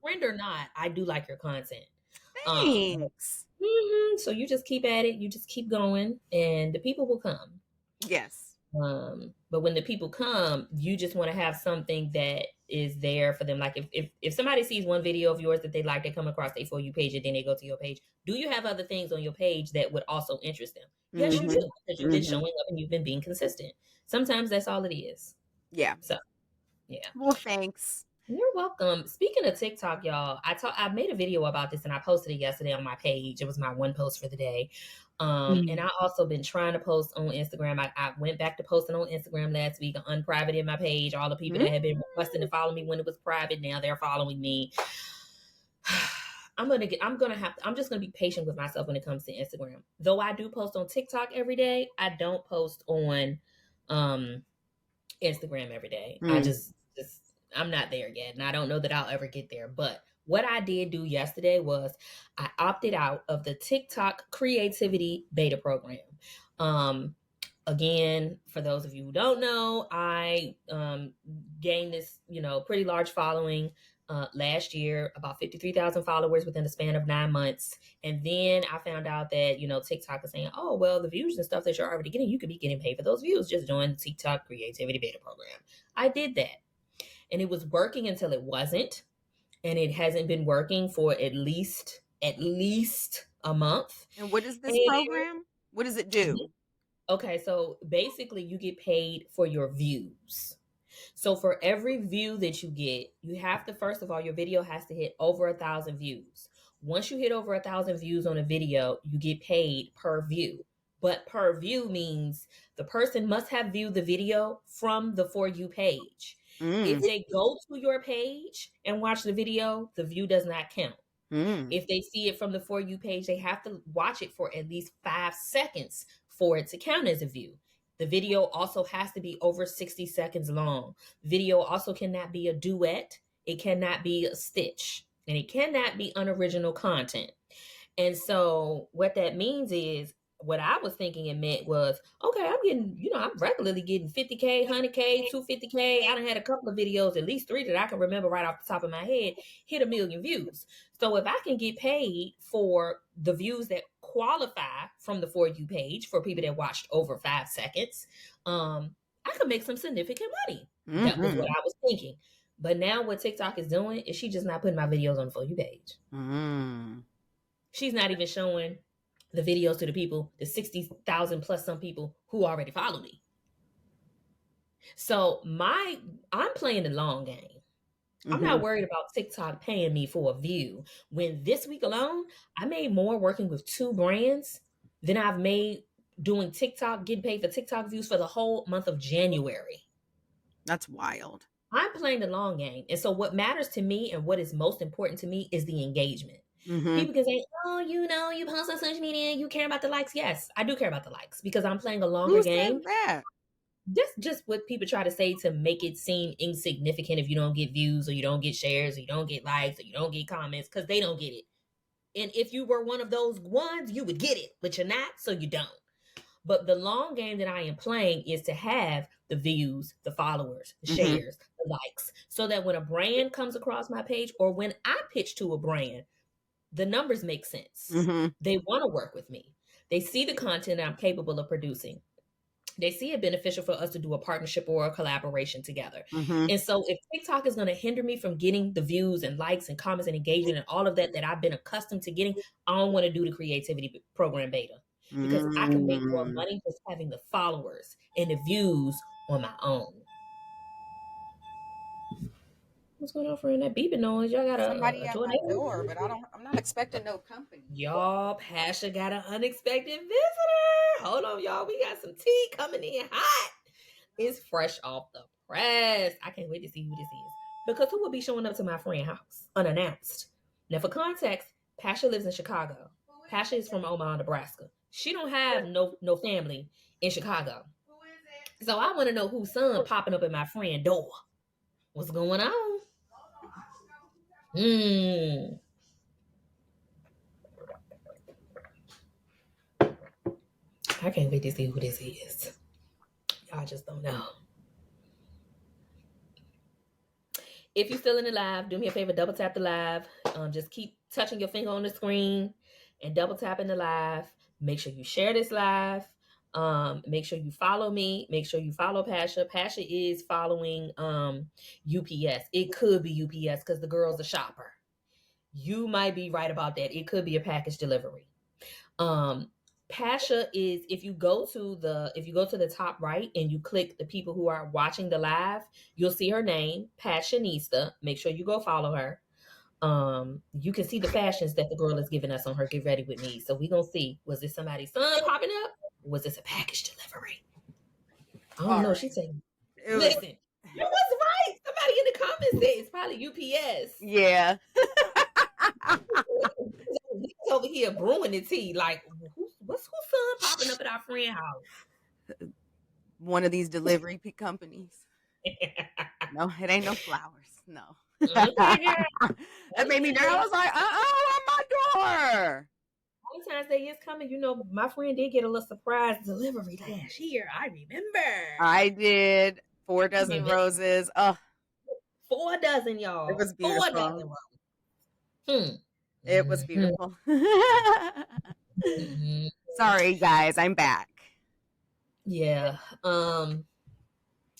friend or not, I do like your content. But Thanks. so you just keep at it, you just keep going, and the people will come. Yes. But when the people come, you just want to have something that is there for them. Like if somebody sees one video of yours that they like, they come across their For You page and then they go to your page. Do you have other things on your page that would also interest them? Yes, you do, Mm-hmm. because you've been showing up and you've been being consistent. Sometimes that's all it is. Yeah. So yeah. Well, thanks. You're welcome. Speaking of TikTok, y'all, I made a video about this and I posted it yesterday on my page. It was my one post for the day. And I also been trying to post on Instagram. I went back to posting on Instagram last week. I unprivated my page. All the people that had been requesting to follow me when it was private, now they're following me. I'm just gonna be patient with myself when it comes to Instagram. Though I do post on TikTok every day, I don't post on Instagram every day. I just I'm not there yet, and I don't know that I'll ever get there. But what I did do yesterday was I opted out of the TikTok creativity beta program. Again, for those of you who don't know, I gained this, pretty large following last year, about 53,000 followers within the span of 9 months. And then I found out that, TikTok is saying, oh, well, the views and stuff that you're already getting, you could be getting paid for those views. Just join the TikTok creativity beta program. I did that. And it was working until it wasn't. And it hasn't been working for at least a month. And what is this program? What does it do? Okay, so basically you get paid for your views. So for every view that you get, you have to, first of all, your video has to hit over 1,000 views. Once you hit over 1,000 views on a video, you get paid per view. But per view means the person must have viewed the video from the For You page. If they go to your page and watch the video, the view does not count. If they see it from the For You page, they have to watch it for at least 5 seconds for it to count as a view. The video also has to be over 60 seconds long. Video also cannot be a duet. It cannot be a stitch. And it cannot be unoriginal content. And so what that means is, what I was thinking it meant was, okay, I'm getting, I'm regularly getting 50K, 100K, 250K. I done had a couple of videos, at least 3 that I can remember right off the top of my head, hit 1 million views. So if I can get paid for the views that qualify from the For You page for people that watched over 5 seconds, I could make some significant money. That was what I was thinking. But now what TikTok is doing is she just not putting my videos on the For You page. She's not even showing the videos to the people, the 60,000 plus some people who already follow me. So I'm playing the long game. I'm not worried about TikTok paying me for a view. When this week alone, I made more working with 2 brands than I've made doing TikTok, getting paid for TikTok views for the whole month of January. That's wild. I'm playing the long game. And so what matters to me and what is most important to me is the engagement. People can say, oh, you post on social media, you care about the likes. Yes, I do care about the likes because I'm playing a longer game. Who said that? That's just what people try to say to make it seem insignificant if you don't get views or you don't get shares or you don't get likes or you don't get comments, because they don't get it. And if you were one of those ones, you would get it, but you're not, so you don't. But the long game that I am playing is to have the views, the followers, the shares, the likes, so that when a brand comes across my page or when I pitch to a brand, the numbers make sense. They want to work with me. They see the content I'm capable of producing. They see it beneficial for us to do a partnership or a collaboration together. And so if TikTok is going to hinder me from getting the views and likes and comments and engagement and all of that I've been accustomed to getting, I don't want to do the creativity program beta because I can make more money just having the followers and the views on my own. What's going on, friend? That beeping noise. Y'all got somebody a at my door, but I'm not expecting no company. Y'all, Pasha got an unexpected visitor. Hold on, y'all. We got some tea coming in hot. It's fresh off the press. I can't wait to see who this is. Because who will be showing up to my friend's house unannounced? Now, for context, Pasha lives in Chicago. Pasha is from Omaha, Nebraska. She don't have no family in Chicago. Who is it? So I want to know whose son popping up at my friend's door. What's going on? Hmm. I can't wait to see who this is. Y'all just don't know. If you're still in the live, do me a favor, double tap the live. Just keep touching your finger on the screen and double tapping the live. Make sure you share this live. Make sure you follow me. Make sure you follow Pasha. Pasha is following UPS. It could be UPS because the girl's a shopper. You might be right about that. It could be a package delivery. Um, Pasha is if you go to the top right and you click the people who are watching the live, you'll see her name, Passionista. Make sure you go follow her. You can see the fashions that the girl is giving us on her Get Ready With Me. So we gonna see, was this somebody's son popping up? Was this a package delivery? I don't All know. She right. said, It was, listen, you was right. Somebody in the comments said it's probably UPS. yeah. He's over here brewing the tea. Like, what's whose son popping up at our friend house? One of these delivery companies. No, it ain't no flowers. No. Okay, girl. That made me nervous. I was like, on my door. Sometimes they is coming. You know, my friend did get a little surprise delivery last year. I remember. I did 4 dozen Remember. roses. Oh, 4 dozen, it y'all. was 4 dozen. beautiful. Hmm. It was Hmm. beautiful. Hmm. Sorry, guys. I'm back. Yeah.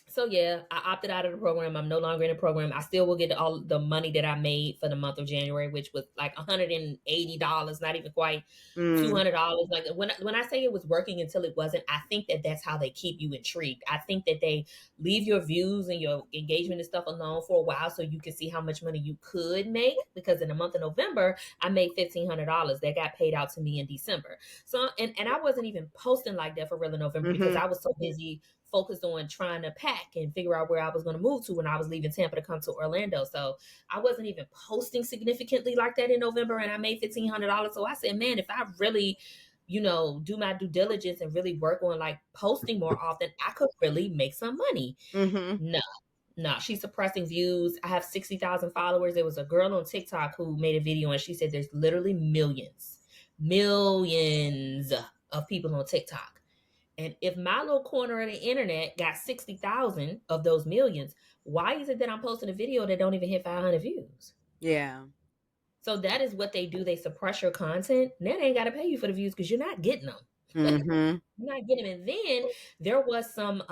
So yeah, I opted out of the program. I'm no longer in the program. I still will get all the money that I made for the month of January, which was like $180, not even quite Mm, $200. Like when I say it was working until it wasn't, I think that that's how they keep you intrigued. I think that they leave your views and your engagement and stuff alone for a while so you can see how much money you could make. Because in the month of November, I made $1,500 that got paid out to me in December. So and I wasn't even posting like that for real in November because mm-hmm, I was so busy focused on trying to pack and figure out where I was going to move to when I was leaving Tampa to come to Orlando. So I wasn't even posting significantly like that in November, and I made $1,500. So I said, man, if I really, do my due diligence and really work on like posting more often, I could really make some money. mm-hmm. No, no, she's suppressing views. I have 60,000 followers. There was a girl on TikTok who made a video and she said there's literally millions of people on TikTok. And if my little corner of the internet got 60,000 of those millions, why is it that I'm posting a video that don't even hit 500 views? Yeah. So that is what they do. They suppress your content. Now they ain't got to pay you for the views because you're not getting them. Mm-hmm. You're not getting them. And then there was some,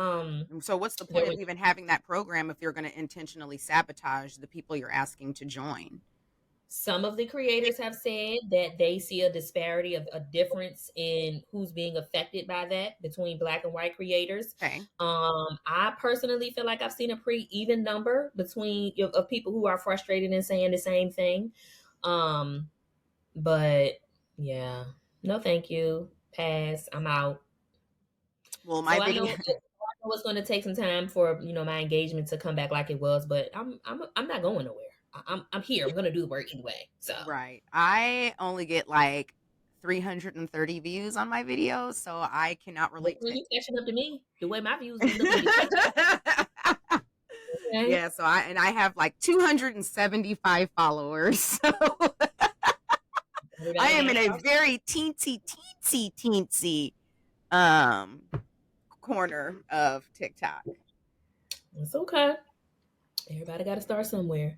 So what's the there point of was even having that program if you're going to intentionally sabotage the people you're asking to join? some of the creators have said that they see a disparity of a difference in who's being affected by that between black and white creators. Okay. I personally feel like I've seen a pretty even number between of people who are frustrated and saying the same thing. Um, but yeah, no, thank you. Pass. I'm out. Well, So my I video. know it's going to take some time for my engagement to come back like it was, but I'm not going nowhere. I'm here. I'm going to do the work anyway. So. Right. I only get like 330 views on my videos, so I cannot Well, relate to you catching up to me? The way my views be looking, you catching up. it. Okay. Yeah, so I have like 275 followers. So I Everybody am in got a y'all. very teensy um corner of TikTok. It's okay. Everybody got to start somewhere.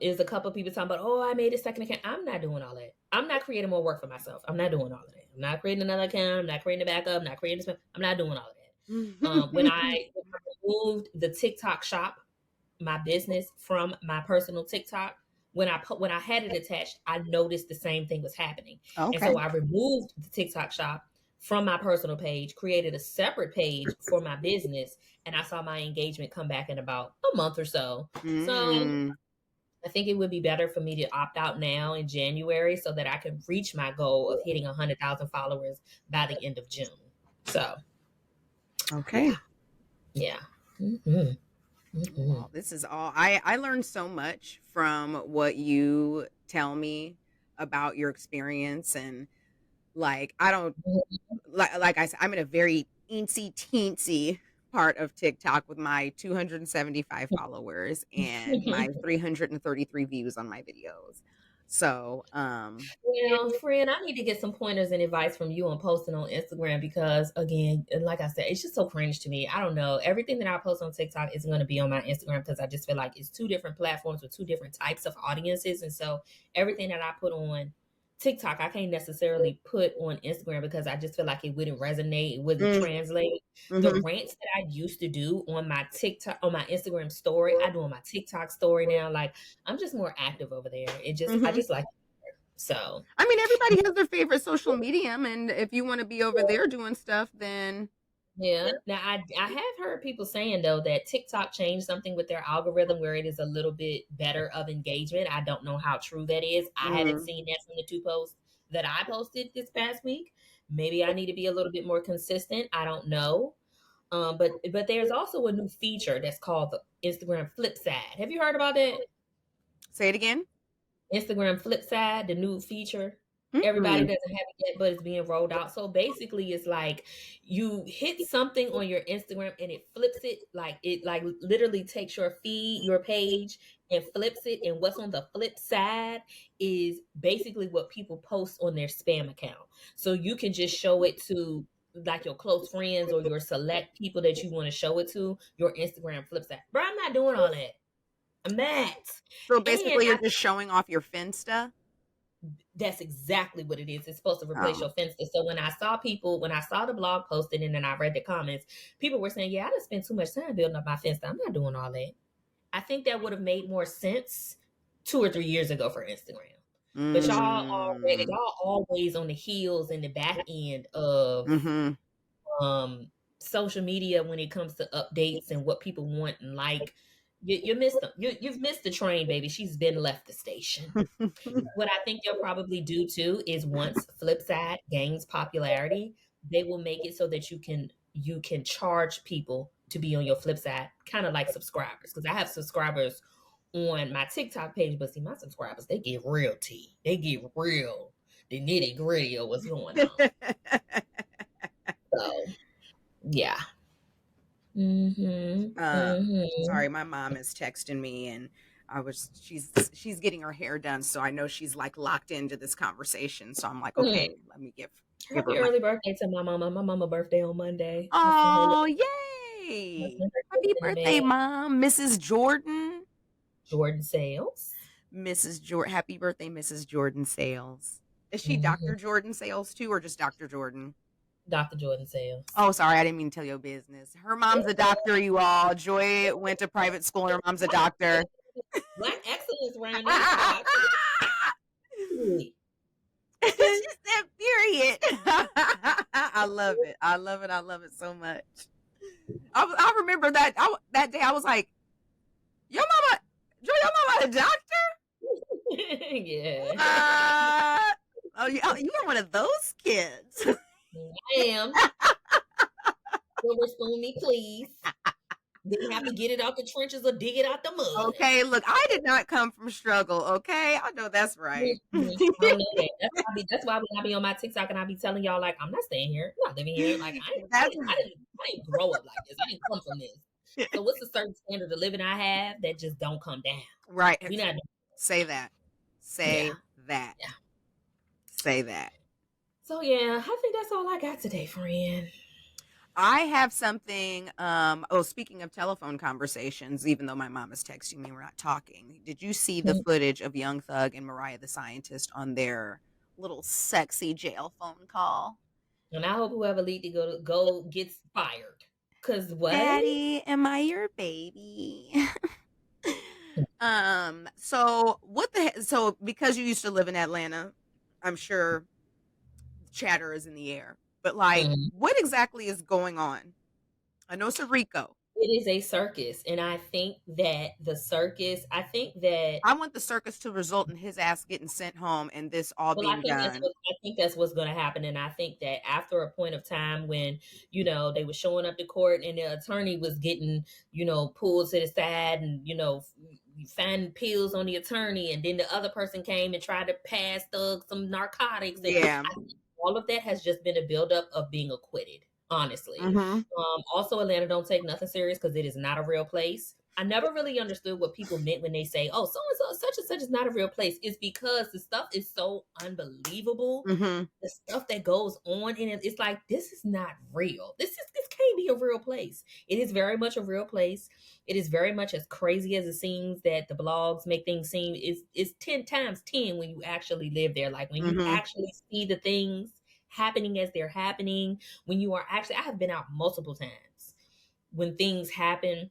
Is a couple of people talking about, oh, I made a second account. I'm not doing all that. I'm not creating more work for myself. I'm not doing all of that. I'm not creating another account. I'm not creating a backup. I'm not creating this. I'm not doing all of that. When I removed the TikTok shop, my business from my personal TikTok, when I had it attached, I noticed the same thing was happening. And Okay. so I removed the TikTok shop from my personal page, created a separate page for my business, and I saw my engagement come back in about a month or so. So Mm, I think it would be better for me to opt out now in January so that I can reach my goal of hitting 100,000 followers by the end of June. So, okay. yeah, yeah. Mm-hmm. Mm-hmm. Well, this is all I learned so much from what you tell me about your experience, and like I don't like I said, I'm in a very teensy part of TikTok with my 275 followers and my 333 views on my videos. So, Well, friend, I need to get some pointers and advice from you on posting on Instagram because, again, and like I said, it's just so cringe to me. I don't know. Everything that I post on TikTok isn't going to be on my Instagram because I just feel like it's two different platforms with two different types of audiences. And so everything that I put on TikTok, I can't necessarily put on Instagram because I just feel like it wouldn't resonate, it wouldn't mm, translate. The mhm, rants that I used to do on my TikTok, on my Instagram story, I do on my TikTok story now. Like I'm just more active over there. I mhm. just like so. I mean, everybody has their favorite social medium, and if you want to be over there doing stuff, then Yeah. Now I have heard people saying though that TikTok changed something with their algorithm where it is a little bit better of engagement. I don't know how true that is. I haven't mm, seen that from the two posts that I posted this past week. Maybe I need to be a little bit more consistent. I don't know. But there's also a new feature that's called the Instagram Flip Side. Have you heard about that? say it again. Instagram Flip Side, the new feature. Everybody Mm-mm. doesn't have it yet, but it's being rolled out. So basically, it's like you hit something on your Instagram and it flips it, like it like literally takes your feed, your page, and flips it. And what's on the flip side is basically what people post on their spam account. So you can just show it to like your close friends or your select people that you want to show it to. Your Instagram flips that. But I'm not doing all that. I'm not. So And basically, you're just showing off your Finsta. that's exactly what it is. It's supposed to replace Oh. your Finsta. So when I saw the blog posted and then I read the comments, people were saying, yeah, I just spent too much time building up my Finsta. I'm not doing all that. I think that would have made more sense 2 or 3 years ago for Instagram. But Mm. y'all always on the heels and the back end of Mhm. um social media when it comes to updates and what people want and like. You missed them. You've missed the train, baby. She's been left the station. What I think they'll probably do too is once Flipside gains popularity, they will make it so that you can charge people to be on your Flipside, kind of like subscribers. Because I have subscribers on my TikTok page, but see, my subscribers they get real tea. They get real the nitty gritty of what's going on. So yeah. Mhm. Sorry, Mhm. my mom is texting me, and she's getting her hair done, so I know she's like locked into this conversation. So I'm like, okay, Mm. let me give her Happy my. early birthday to my mama. My mama birthday on Monday. Oh, I yay! sent her Happy gifts in birthday, advance. mom, Mrs. Jordan. Jordan Sales. Mrs. Jordan, happy birthday, Mrs. Jordan Sales. Is she Mhm. Dr. Jordan Sales too, or just Dr. Jordan? Dr. Jordan Sales. Oh, sorry, I didn't mean to tell your business. Her mom's a doctor, you all. Joy went to private school, and her mom's a doctor. Black excellence around this spot. Period. She said, period. I love it. I love it. I love it so much. I remember that that day I was like, your mama, Joy, your mama a doctor? Yeah. You are one of those kids. I am. Silver spoon me, please. Didn't have to get it out the trenches or dig it out the mud. Okay, look, I did not come from struggle. Okay, I know that's right. Mhm. I know that. That's why when I be on my TikTok and I be telling y'all like I'm not staying here, I'm not living here. Like That's I didn't grow up like this. I didn't come from this. So what's the certain standard of living I have that just don't come down? right. We not Say that. yeah. Say that. Yeah. Say that. So yeah, I think that's all I got today, friend. I have something. Oh, speaking of telephone conversations, even though my mom is texting me, we're not talking. Did you see the footage of Young Thug and Mariah the Scientist on their little sexy jail phone call? And I hope whoever lead to go gets fired. Cause what? Daddy, am I your baby? So what the so because you used to live in Atlanta, I'm sure chatter is in the air. But like, Mhm. what exactly is going on? I know it's a Rico. It is a circus, and I think that the circus. I think that. I want the circus to result in his ass getting sent home and this all Well, being done. I think that's what's going to happen, and I think that after a point of time when they were showing up to court and the attorney was getting pulled to the side and finding pills on the attorney, and then the other person came and tried to pass Thug some narcotics, and Yeah. I think all of that has just been a buildup of being acquitted. honestly. Mhm. Also, Atlanta don't take nothing serious because it is not a real place. I never really understood what people meant when they say, "Oh, so and so, such and such is not a real place." It's because the stuff is so unbelievable. Mhm. The stuff that goes on in it, it's like this is not real. This can't be a real place. It is very much a real place. It is very much as crazy as it seems that the blogs make things seem. It's 10 times 10 when you actually live there. Like when you Mhm. actually see the things happening as they're happening. When you are actually, I have been out multiple times when things happen,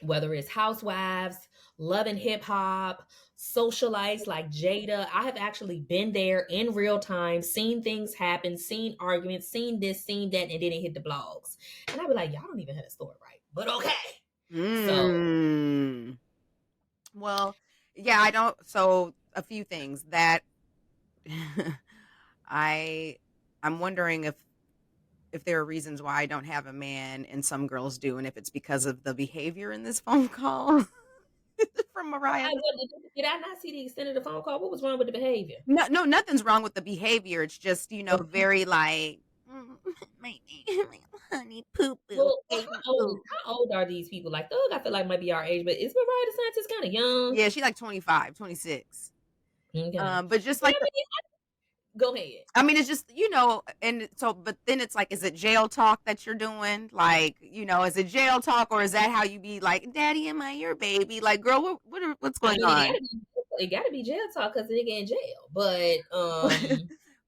whether it's Housewives, Love and Hip Hop, socialites like Jada. I have actually been there in real time, seen things happen, seen arguments, seen this, seen that, and then it hit the blogs. And I'd be like, y'all don't even have the story right. But okay. So Mm. Well, yeah, I don't so a few things that I I'm wondering if there are reasons why I don't have a man and some girls do, and if it's because of the behavior in this phone call from Mariah. did I not see the extent of the phone call? What was wrong with the behavior? No, no, nothing's wrong with the behavior. It's just, Okay. very like, "Mm, my my honey poo poo, Well, baby poo." how old are these people? Like, Thug, I feel like might be our age, but is Mariah the Scientist kind of young? Yeah, she like 25, 26. Okay. But just But like I mean, go ahead. it's just, and so, but then it's like, is it jail talk that you're doing? Like, is it jail talk, or is that how you be like, "Daddy, am I your baby?" Like, girl, what's I going mean, on? it gotta be jail talk because the nigga in jail. But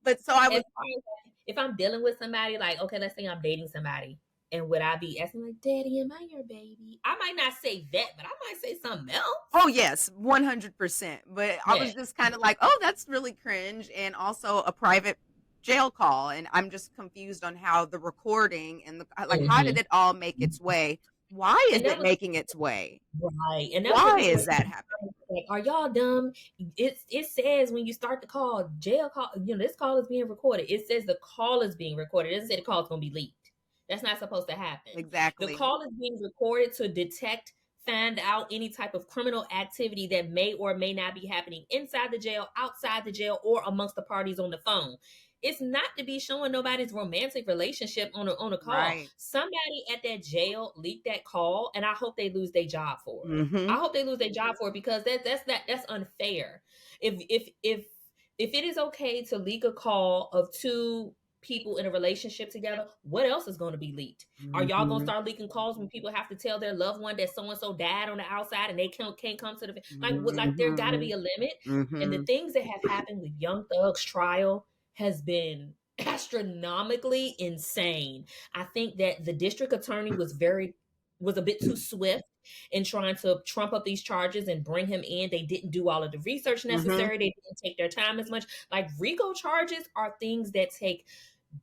But so I as was, far as if I'm dealing with somebody, like okay, let's say I'm dating somebody, and would I be asking like, "Daddy, am I your baby?" I might not say that, but I might say something oh else. yes, 100%. But I Yeah. was just kind of like, oh, that's really cringe, and also a private jail call, and I'm just confused on how the recording and like, how did hmm it all make its way? Why is And that it was making its way? right, and that was the Why reason why is that happening? like, are y'all dumb? It says when you start the call, jail call, this call is being recorded. It says the call is being recorded. It doesn't say the call is gonna be leaked. That's not supposed to happen. The Exactly. call is being recorded to detect, find out any type of criminal activity that may or may not be happening inside the jail, outside the jail, or amongst the parties on the phone. It's not to be showing nobody's romantic relationship on a call. Right. Somebody at that jail leaked that call, and I hope they lose their job for it. I Mhm. hope they lose their job for it because that's unfair. If it is okay to leak a call of two people in a relationship together, what else is going to be leaked? Are y'all going to Mhm. start leaking calls when people have to tell their loved one that so and so died on the outside and they can't come to the like there got to be Mhm. a limit. And the Mhm. things that have happened with Young Thug's trial has been astronomically insane. I think that the district attorney was a bit too swift in trying to trump up these charges and bring him in. They didn't do all of the research Mhm. necessary. They didn't take their time as much. Like RICO charges are things that take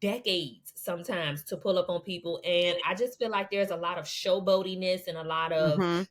decades sometimes to pull up on people. And I just feel like there's a lot of showboatiness and a lot of, Mhm.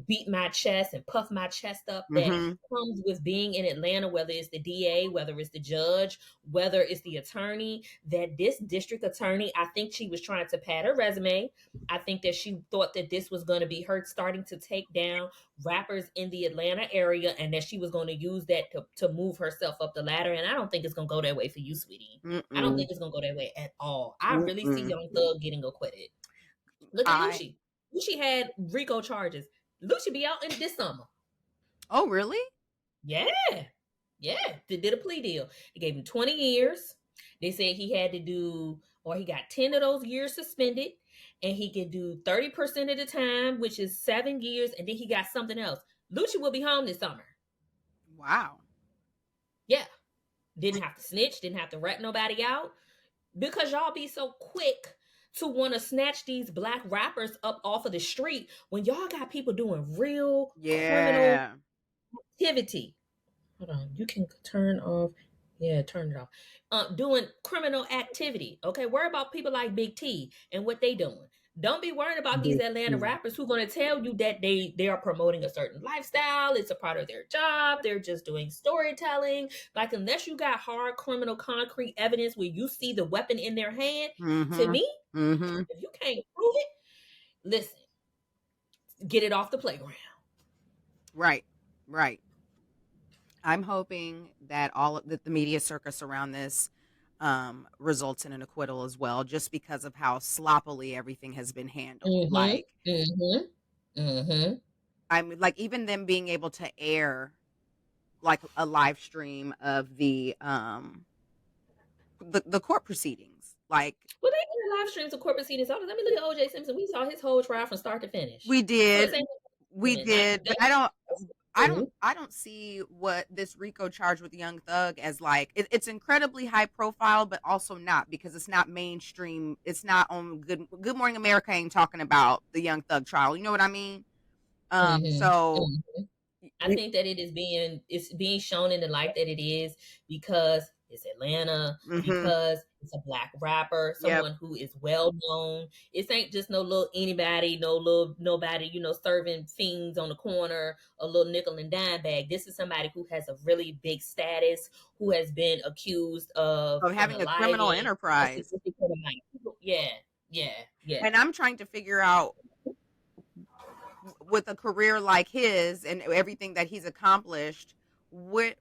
beat my chest and puff my chest up that Mhm. comes with being in Atlanta, whether it's the DA, whether it's the judge, whether it's the attorney. That this district attorney, I think she was trying to pad her resume. I think that she thought that this was going to be her starting to take down rappers in the Atlanta area and that she was going to use that to move herself up the ladder. And I don't think it's going to go that way for you, sweetie. I don't Mm-mm. think it's gonna go that way at all. I really see Mm-mm. Young Thug getting acquitted. Look at I Lucci. Lucci had RICO charges. Lucci be out in this summer. Oh, really? Yeah. Yeah. They did a plea deal. They gave him 20 years. They said he had to do, or he got 10 of those years suspended, and he could do 30% of the time, which is 7 years, and then he got something else. Lucci will be home this summer. Wow. Yeah. Didn't have to snitch, didn't have to rat nobody out. Because y'all be so quick to want to snatch these black rappers up off of the street when y'all got people doing real criminal Yeah. activity. Hold on, you can turn off. Yeah, turn it off. Doing criminal activity. Okay, worry about people like Big T and what they doing. Don't be worried about these Atlanta rappers who going to tell you that they are promoting a certain lifestyle. It's a part of their job. They're just doing storytelling. Like unless you got hard criminal concrete evidence where you see the weapon in their hand, to Mhm. me, Mhm. if you can't prove it, listen, get it off the playground. Right. Right. I'm hoping that all of that the media circus around this results in an acquittal as well, just because of how sloppily everything has been handled. Mhm. Like, Mhm. Mhm. I mean, like even them being able to air like a live stream of the court proceedings. Like Well, they did live streams of court proceedings all the time. I mean, look at O.J. Simpson. We saw his whole trial from start to finish. we So the did, same we thing. Like did, but that's cool. I don't see what this RICO charge with Young Thug as like. It's incredibly high profile, but also not because it's not mainstream. It's not on Good Morning America ain't talking about the Young Thug trial. You know what I mean? Mhm. So Mhm. I we. think that it's being shown in the light that it is because it's Atlanta, Mm-hmm. because it's a black rapper, Yep. someone who is well known. It ain't just no little anybody, no little nobody, serving fiends on the corner, a little nickel and dime bag. This is somebody who has a really big status, who has been accused of Of having a criminal unaliving a enterprise, significant amount of people. Yeah, yeah, yeah. and I'm trying to figure out with a career like his and everything that he's accomplished, what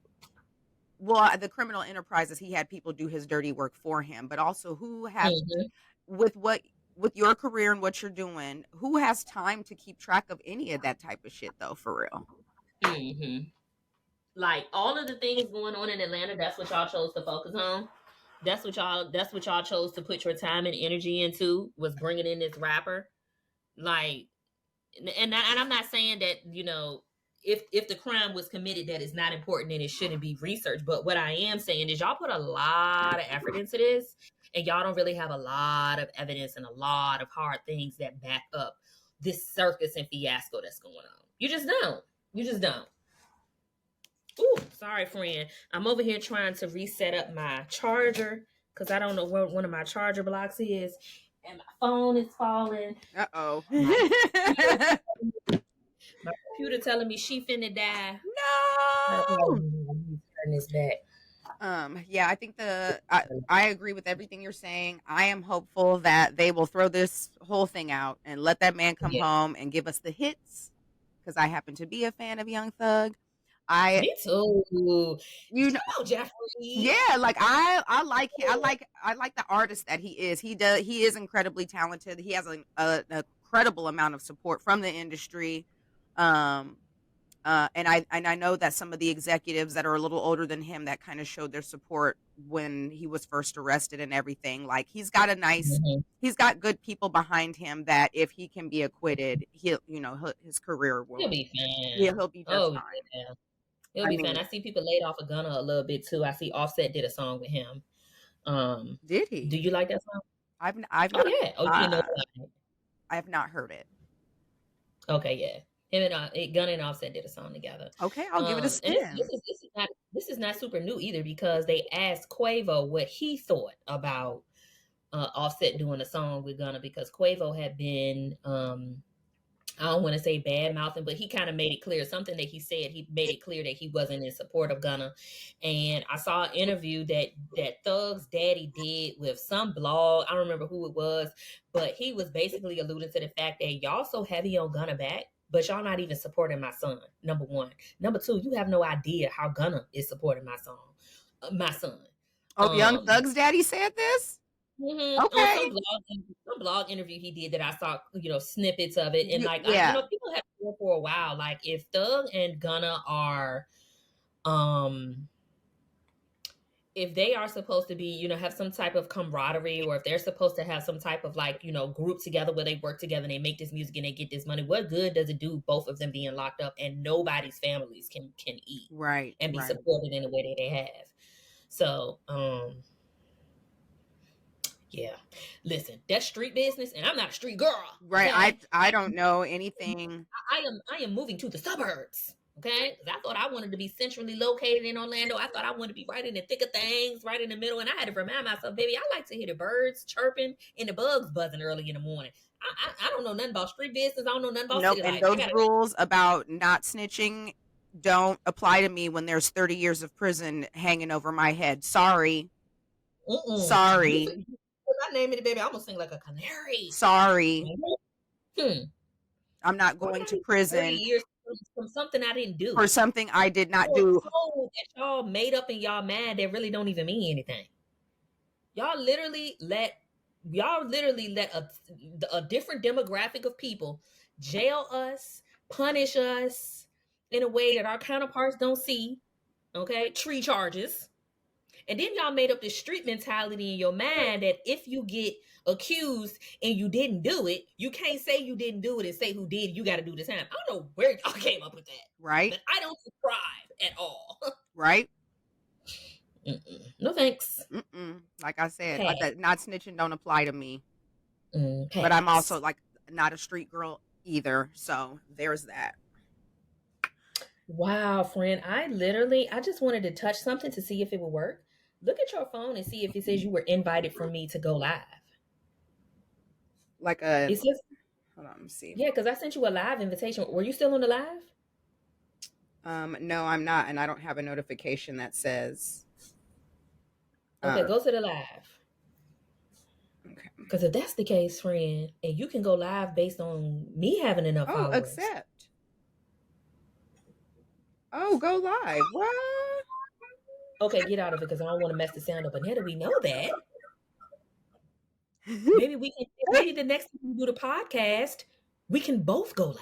well the criminal enterprises he had people do his dirty work for him, but also who has Hmm. with what with your career and what you're doing, who has time to keep track of any of that type of shit though, for real? Hmm. Like all of the things going on in Atlanta, that's what y'all chose to focus on. That's what y'all chose to put your time and energy into, was bringing in this rapper. Like, and I'm not saying that, if the crime was committed, that is not important and it shouldn't be researched. But what I am saying is y'all put a lot of effort into this, and y'all don't really have a lot of evidence and a lot of hard things that back up this circus and fiasco that's going on. You just don't. You just don't. Ooh, sorry, friend. I'm over here trying to reset up my charger because I don't know where one of my charger blocks is, and my phone is falling. Uh-oh. My my computer telling me she finna die. No. Turn this back. Yeah, I think I agree with everything you're saying. I am hopeful that they will throw this whole thing out and let that man come Yeah, home and give us the hits because I happen to be a fan of Young Thug. I me too. you Come on, Jeffrey. Yeah, like I like the artist that he is. He is incredibly talented. He has an incredible amount of support from the industry. Um and I know that some of the executives that are a little older than him that kind of showed their support when he was first arrested and everything. Like Mhm. he's got good people behind him that if he can be acquitted, his career He'll will be fine. he'll be just Oh fine. yeah, he'll I be fine. mean, I see people laid off of Gunna a little bit too. I see Offset did a song with him. Um, did do he? you like that song? I've Oh not yeah. Oh, you didn't know uh, about it? I've not heard it. Okay, yeah. Him and Gunna and Offset did a song together. Okay, I'll give it a And spin. this is not super new either, because they asked Quavo what he thought about Offset doing a song with Gunna, because Quavo had been I don't want to say bad mouthing, but he kind of made it clear, something that he said. He made it clear that he wasn't in support of Gunna. And I saw an interview that Thug's daddy did with some blog. I don't remember who it was, but he was basically alluding to the fact that y'all so heavy on Gunna back, but y'all not even supporting my son. Number one. Number two, you have no idea how Gunna is supporting my son. Oh, Young Um, Thug's daddy said this? On Okay. some blog interview he did, that I saw, snippets of it, and like, Yeah. people have been for a while. Like, if Thug and Gunna are, um, if they are supposed to be, have some type of camaraderie, or if they're supposed to have some type of, like, group together where they work together and they make this music and they get this money, what good does it do both of them being locked up and nobody's families can eat Right, and be right. supported in the way that they have? So, yeah. Listen, that's street business, and I'm not a street girl. Right. Okay, I don't know anything. I am moving to the suburbs. Okay, because I thought I wanted to be centrally located in Orlando. I thought I wanted to be right in the thick of things, right in the middle. And I had to remind myself, baby, I like to hear the birds chirping and the bugs buzzing early in the morning. I don't know nothing about street business. I don't know nothing about Nope. city And life. I those gotta. rules about not snitching don't apply to me when there's 30 years of prison hanging over my head. Sorry. You Sorry. put my name in it, baby. I'm gonna sing like a canary. Sorry. Hmm. I'm not Why would going I to need 30 prison years from something I didn't for do? something I did not For a do. code that y'all made up in y'all mind that really don't even mean anything. Y'all literally let a different demographic of people jail us, punish us in a way that our counterparts don't see. Okay, tree charges. And then y'all made up this street mentality in your mind that if you get accused and you didn't do it, you can't say you didn't do it and say who did. You got to do the time. I don't know where y'all came up with that, Right. but I don't subscribe at all. Right. No thanks. Like I said, Pass. not snitching don't apply to me. But I'm also Pass. like not a street girl either. So there's that. Wow, friend. I just wanted to touch something to see if it would work. Look at your phone and see if it says you were invited for me to go live. Like a, It says, hold on, let me see. yeah, because I sent you a live invitation. Were you still on the live? No, I'm not, and I don't have a notification that says. Okay, go to the live. Okay. Because if that's the case, friend, and you can go live based on me having enough followers. Accept. Oh, go live. What? Okay, get out of it because I don't want to mess the sound up. But now that we know that, maybe the next time we do the podcast, we can both go live.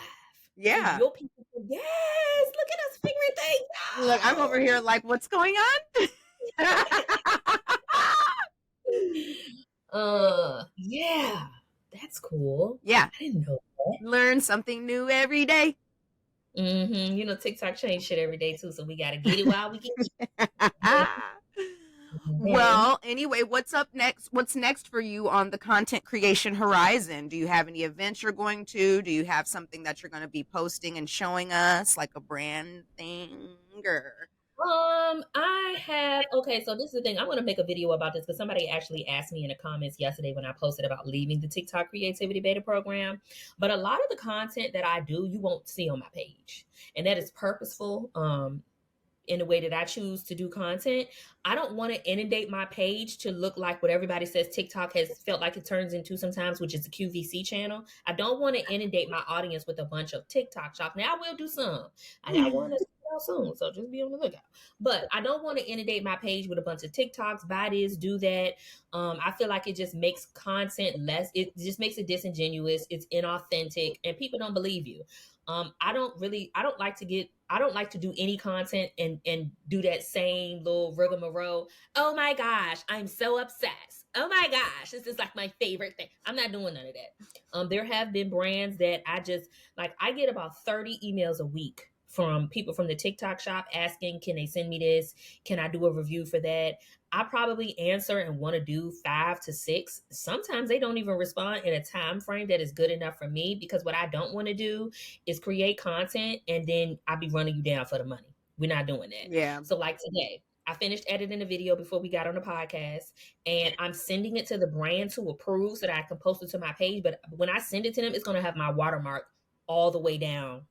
Yeah. And your people can, yes, look at us figuring things out. Look, I'm over here like, what's going on? Yeah, that's cool. Yeah. I didn't know that. Learn something new every day. You know, TikTok change shit every day too, so we gotta get it while we can. Well, anyway, what's up next? What's next for you on the content creation horizon? Do you have any events you're going to? Do you have something that you're going to be posting and showing us, like a brand thing? Or I have, okay, so this is the thing. I'm going to make a video about this because somebody actually asked me in the comments yesterday when I posted about leaving the TikTok Creativity Beta program. But a lot of the content that I do, you won't see on my page. And that is purposeful. In the way that I choose to do content. I don't want to inundate my page to look like what everybody says TikTok has felt like it turns into sometimes, which is a QVC channel. I don't want to inundate my audience with a bunch of TikTok shop. Now I will do some. I got one that's out soon, so just be on the lookout. But I don't want to inundate my page with a bunch of TikToks, buy this, do that. I feel like it just makes content less, it just makes it disingenuous, it's inauthentic, and people don't believe you. I don't like to do any content and do that same little rigmarole. Oh my gosh, I'm so obsessed. Oh my gosh, this is like my favorite thing. I'm not doing none of that. There have been brands that I get about 30 emails a week from people from the TikTok shop asking, can they send me this? Can I do a review for that? I probably answer and want to do 5 to 6. Sometimes they don't even respond in a time frame that is good enough for me, because what I don't want to do is create content and then I'll be running you down for the money. We're not doing that. Yeah. So like today, I finished editing the video before we got on the podcast, and I'm sending it to the brand to approve so that I can post it to my page. But when I send it to them, it's going to have my watermark all the way down.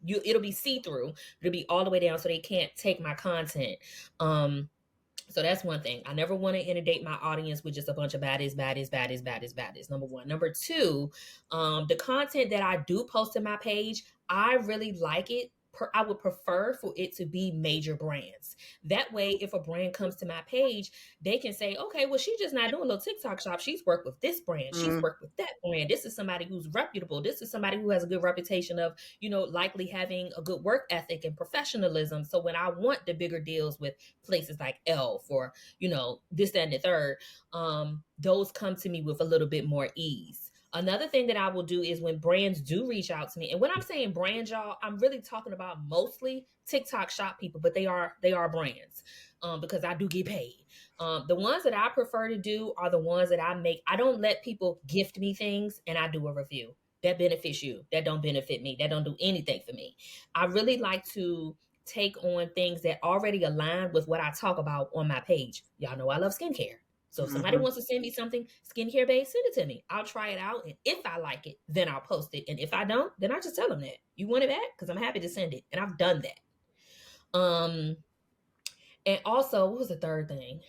It'll be see-through. It'll be all the way down so they can't take my content. So that's one thing. I never want to inundate my audience with just a bunch of baddies. Number one. Number two, the content that I do post to my page, I really like it. I would prefer for it to be major brands. That way, if a brand comes to my page, they can say, okay, well, she's just not doing a little TikTok shop. She's worked with this brand. She's worked with that brand. This is somebody who's reputable. This is somebody who has a good reputation of, likely having a good work ethic and professionalism. So when I want the bigger deals with places like Elf or, this, that, and the third, those come to me with a little bit more ease. Another thing that I will do is when brands do reach out to me, and when I'm saying brands, y'all, I'm really talking about mostly TikTok shop people, but they are brands, because I do get paid. The ones that I prefer to do are the ones that I make. I don't let people gift me things and I do a review. That benefits you. That don't benefit me. That don't do anything for me. I really like to take on things that already align with what I talk about on my page. Y'all know I love skincare. So if somebody wants to send me something skincare based, send it to me. I'll try it out. And if I like it, then I'll post it. And if I don't, then I just tell them that. You want it back? Because I'm happy to send it. And I've done that. And also, what was the third thing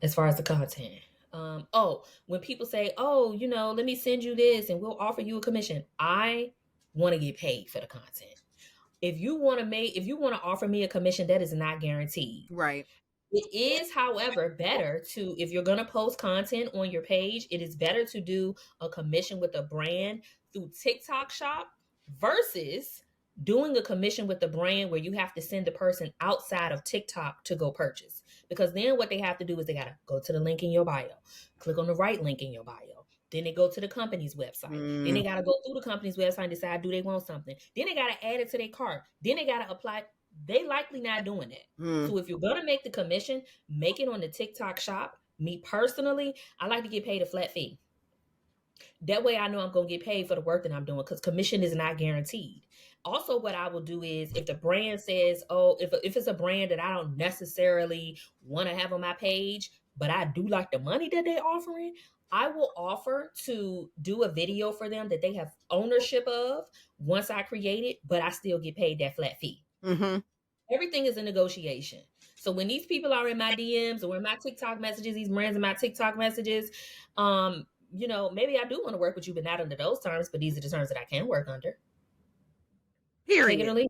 as far as the content? When people say, let me send you this and we'll offer you a commission. I want to get paid for the content. If you want to offer me a commission, that is not guaranteed. Right. It is, however, better to, if you're going to post content on your page, it is better to do a commission with a brand through TikTok Shop versus doing a commission with the brand where you have to send the person outside of TikTok to go purchase. Because then what they have to do is they got to go to the link in your bio, click on the right link in your bio. Then they go to the company's website. Then they got to go through the company's website and decide, do they want something? Then they got to add it to their cart. Then they got to apply. They likely not doing that. So if you're going to make the commission, make it on the TikTok Shop. Me personally, I like to get paid a flat fee. That way I know I'm going to get paid for the work that I'm doing, because commission is not guaranteed. Also, what I will do is, if the brand says, oh, if it's a brand that I don't necessarily want to have on my page, but I do like the money that they're offering, I will offer to do a video for them that they have ownership of once I create it, but I still get paid that flat fee. Mm-hmm. Everything is a negotiation. So when these people are in my DMs or in my TikTok messages, these brands in my TikTok messages, maybe I do want to work with you, but not under those terms. But these are the terms that I can work under. Take it or Period. leave.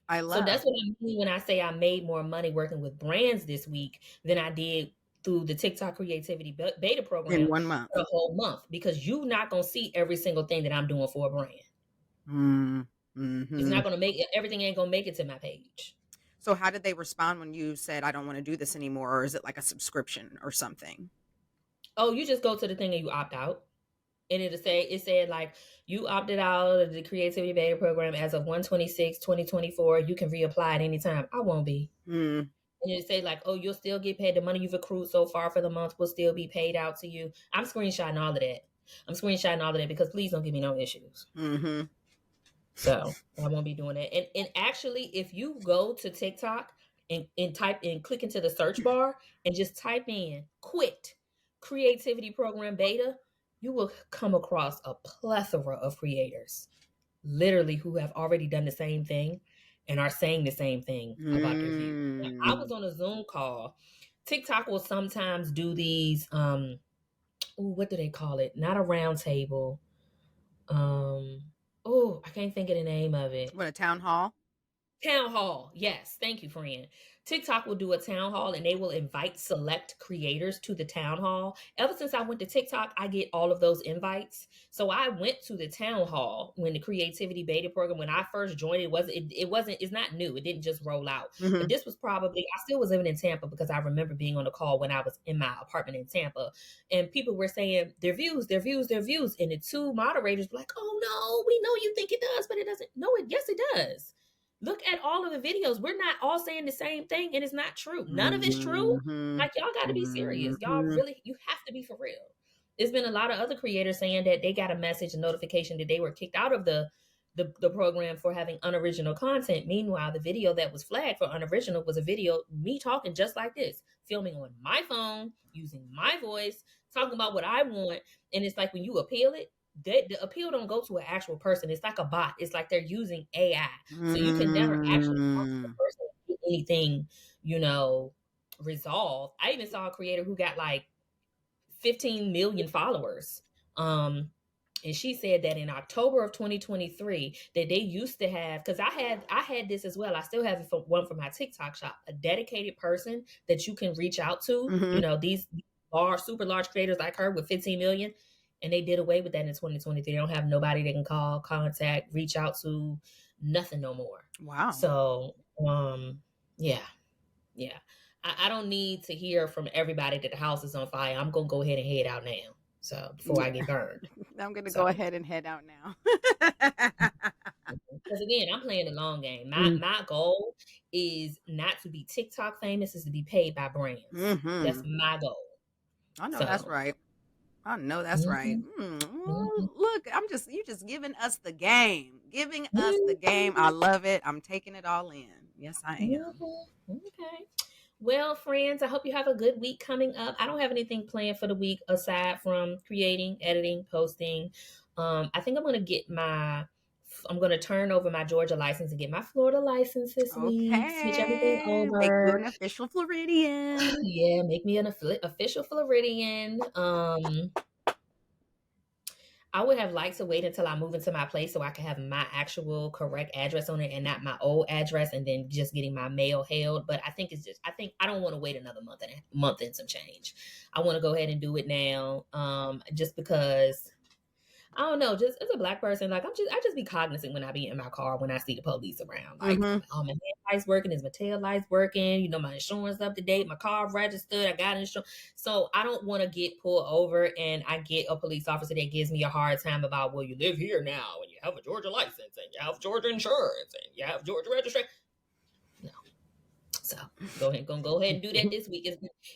I So love. that's what I mean when I say I made more money working with brands this week than I did through the TikTok Creativity Beta In Program 1 month. for a whole month, because you're not going to see every single thing that I'm doing for a brand. It's not going to make it. Everything ain't going to make it to my page. So how did they respond when you said, I don't want to do this anymore? Or is it like a subscription or something? Oh, you just go to the thing and you opt out. And it said like, you opted out of the Creativity Beta Program as of 1/26/2024. You can reapply at any time. I won't be. And it say like, oh, you'll still get paid. The money you've accrued so far for the month will still be paid out to you. I'm screenshotting all of that. Because please don't give me no issues. Mm-hmm. So I won't be doing that. And actually, if you go to TikTok and type and click into the search bar and just type in "quit Creativity Program Beta," you will come across a plethora of creators, literally, who have already done the same thing and are saying the same thing about their views. Now, I was on a Zoom call. TikTok will sometimes do these. What do they call it? Not a round table. I can't think of the name of it. What, a town hall? Town hall. Yes. Thank you, friend. TikTok will do a town hall and they will invite select creators to the town hall. Ever since I went to TikTok, I get all of those invites. So I went to the town hall when the Creativity Beta Program, when I first joined, it's not new. It didn't just roll out. Mm-hmm. But this was probably, I still was living in Tampa, because I remember being on the call when I was in my apartment in Tampa, and people were saying their views. And the two moderators were like, oh no, we know you think it does, but it doesn't. No, yes, it does. Look at all of the videos. We're not all saying the same thing, and it's not true. None of it's true. Like, y'all got to be serious. Y'all really, you have to be for real. There's been a lot of other creators saying that they got a message, a notification that they were kicked out of the program for having unoriginal content. Meanwhile, the video that was flagged for unoriginal was a video me talking just like this, filming on my phone, using my voice, talking about what I want. And it's like, when you appeal it, the appeal don't go to an actual person. It's like a bot. It's like they're using AI. So you can never actually talk to the person and get anything, resolved. I even saw a creator who got like 15 million followers. And she said that in October of 2023, that they used to have, because I had this as well. I still have one from my TikTok Shop, a dedicated person that you can reach out to. These super large creators like her with 15 million. And they did away with that in 2023. They don't have nobody they can call, contact, reach out to, nothing no more. Wow. So, yeah. I don't need to hear from everybody that the house is on fire. I'm going to go ahead and head out now. So before I get burned. I'm going to go ahead and head out now. Because again, I'm playing the long game. My goal is not to be TikTok famous, is to be paid by brands. That's my goal. I know that's right. I know that's right. Look, you just giving us the game. I love it. I'm taking it all in. Yes, I am. Okay. Well, friends, I hope you have a good week coming up. I don't have anything planned for the week aside from creating, editing, posting. I think I'm going to turn over my Georgia license and get my Florida license this week. Switch everything over. Make you an official Floridian. Yeah, make me an official Floridian. I would have liked to wait until I move into my place so I could have my actual correct address on it and not my old address, and then just getting my mail held. But I think I don't want to wait another month and some change. I want to go ahead and do it now. Just because I don't know, just as a black person, like I just be cognizant when I be in my car when I see the police around. Like, Mm-hmm. oh, my headlights working, is my tail lights working? You know, my insurance up to date, my car registered, I got insurance. So I don't want to get pulled over and I get a police officer that gives me a hard time about, well, you live here now and you have a Georgia license and you have Georgia insurance and you have Georgia registration. No. So go ahead and do that this week.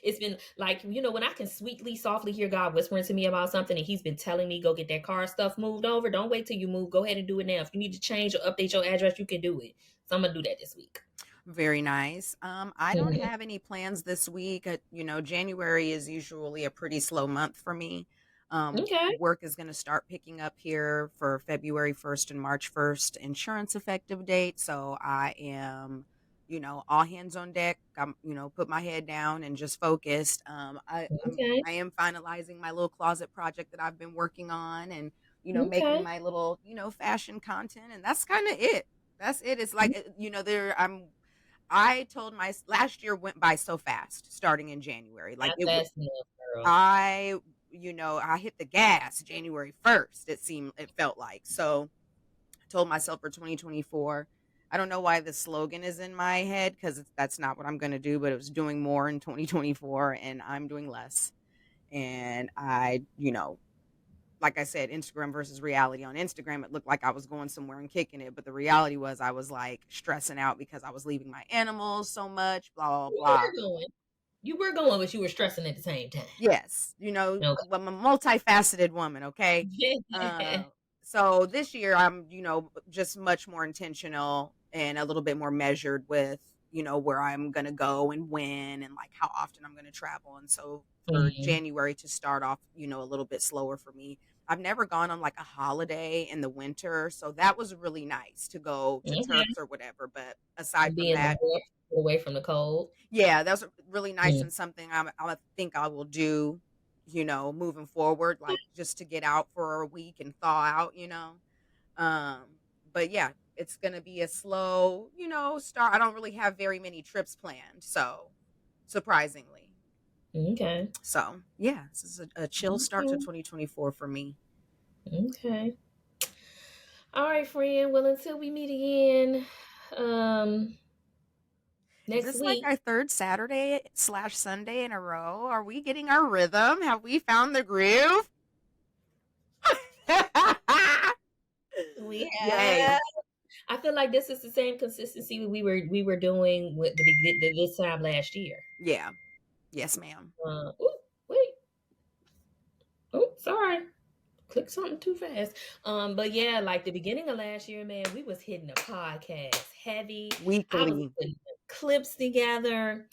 It's been like, when I can sweetly, softly hear God whispering to me about something and he's been telling me go get that car stuff moved over. Don't wait till you move. Go ahead and do it now. If you need to change or update your address, you can do it. So I'm gonna do that this week. Very nice. I don't Mhm. have any plans this week. January is usually a pretty slow month for me. Okay. Work is going to start picking up here for February 1st and March 1st insurance effective date. So I am, all hands on deck. I'm, put my head down and just focused. Okay. I am finalizing my little closet project that I've been working on and, making Okay. my little, fashion content. And that's kind of it. That's it. It's like, I told my last year went by so fast starting in January. Like Not fast enough, girl. I, I hit the gas January 1st. It felt like. So I told myself for 2024, I don't know why the slogan is in my head because that's not what I'm going to do, but it was doing more in 2024 and I'm doing less. And like I said, Instagram versus reality. On Instagram, it looked like I was going somewhere and kicking it, but the reality was I was like stressing out because I was leaving my animals so much, blah, blah, You blah. were going. You were going, but you were stressing at the same time. Yes, Okay. I'm a multifaceted woman, okay? Uh, so this year I'm, just much more intentional and a little bit more measured with, where I'm going to go and when and like how often I'm going to travel. And so for Mhm. January to start off, a little bit slower for me. I've never gone on like a holiday in the winter, so that was really nice to go to Okay. Turks or whatever. But aside Be from in the that, north, away from the cold. yeah, that's really nice Mm. and something I think I will do, moving forward, like just to get out for a week and thaw out. But yeah, it's gonna be a slow, start. I don't really have very many trips planned, so surprisingly. Okay. So yeah, this is a chill start to Okay. 2024 for me. Okay. All right, friend. Well, until we meet again, um, Is next this like week. our third Saturday/Sunday in a row? Are we getting our rhythm? Have we found the groove? We Yay. have. I feel like this is the same consistency we were doing with this time last year. Yeah. Yes, ma'am. Ooh, wait. Oh, sorry. Click something too fast. But yeah, like the beginning of last year, man, we was hitting the podcast heavy. I was Weekly. putting clips together.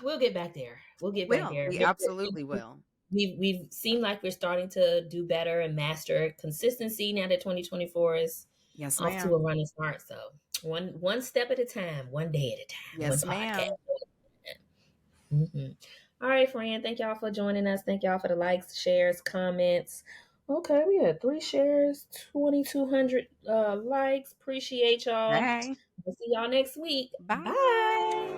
We'll get back there. We'll get back there. We absolutely will. We've seemed like we're starting to do better and master consistency now that 2024 is Yes, off to a ma'am. running start. So one step at a time, one day at a time, one Yes, podcast. ma'am. Mhm. All right, friend. Thank y'all for joining us. Thank y'all for the likes, shares, comments. Okay, we had 3 shares, 2,200 likes. Appreciate y'all. Hey. We'll see y'all next week. Bye. Bye.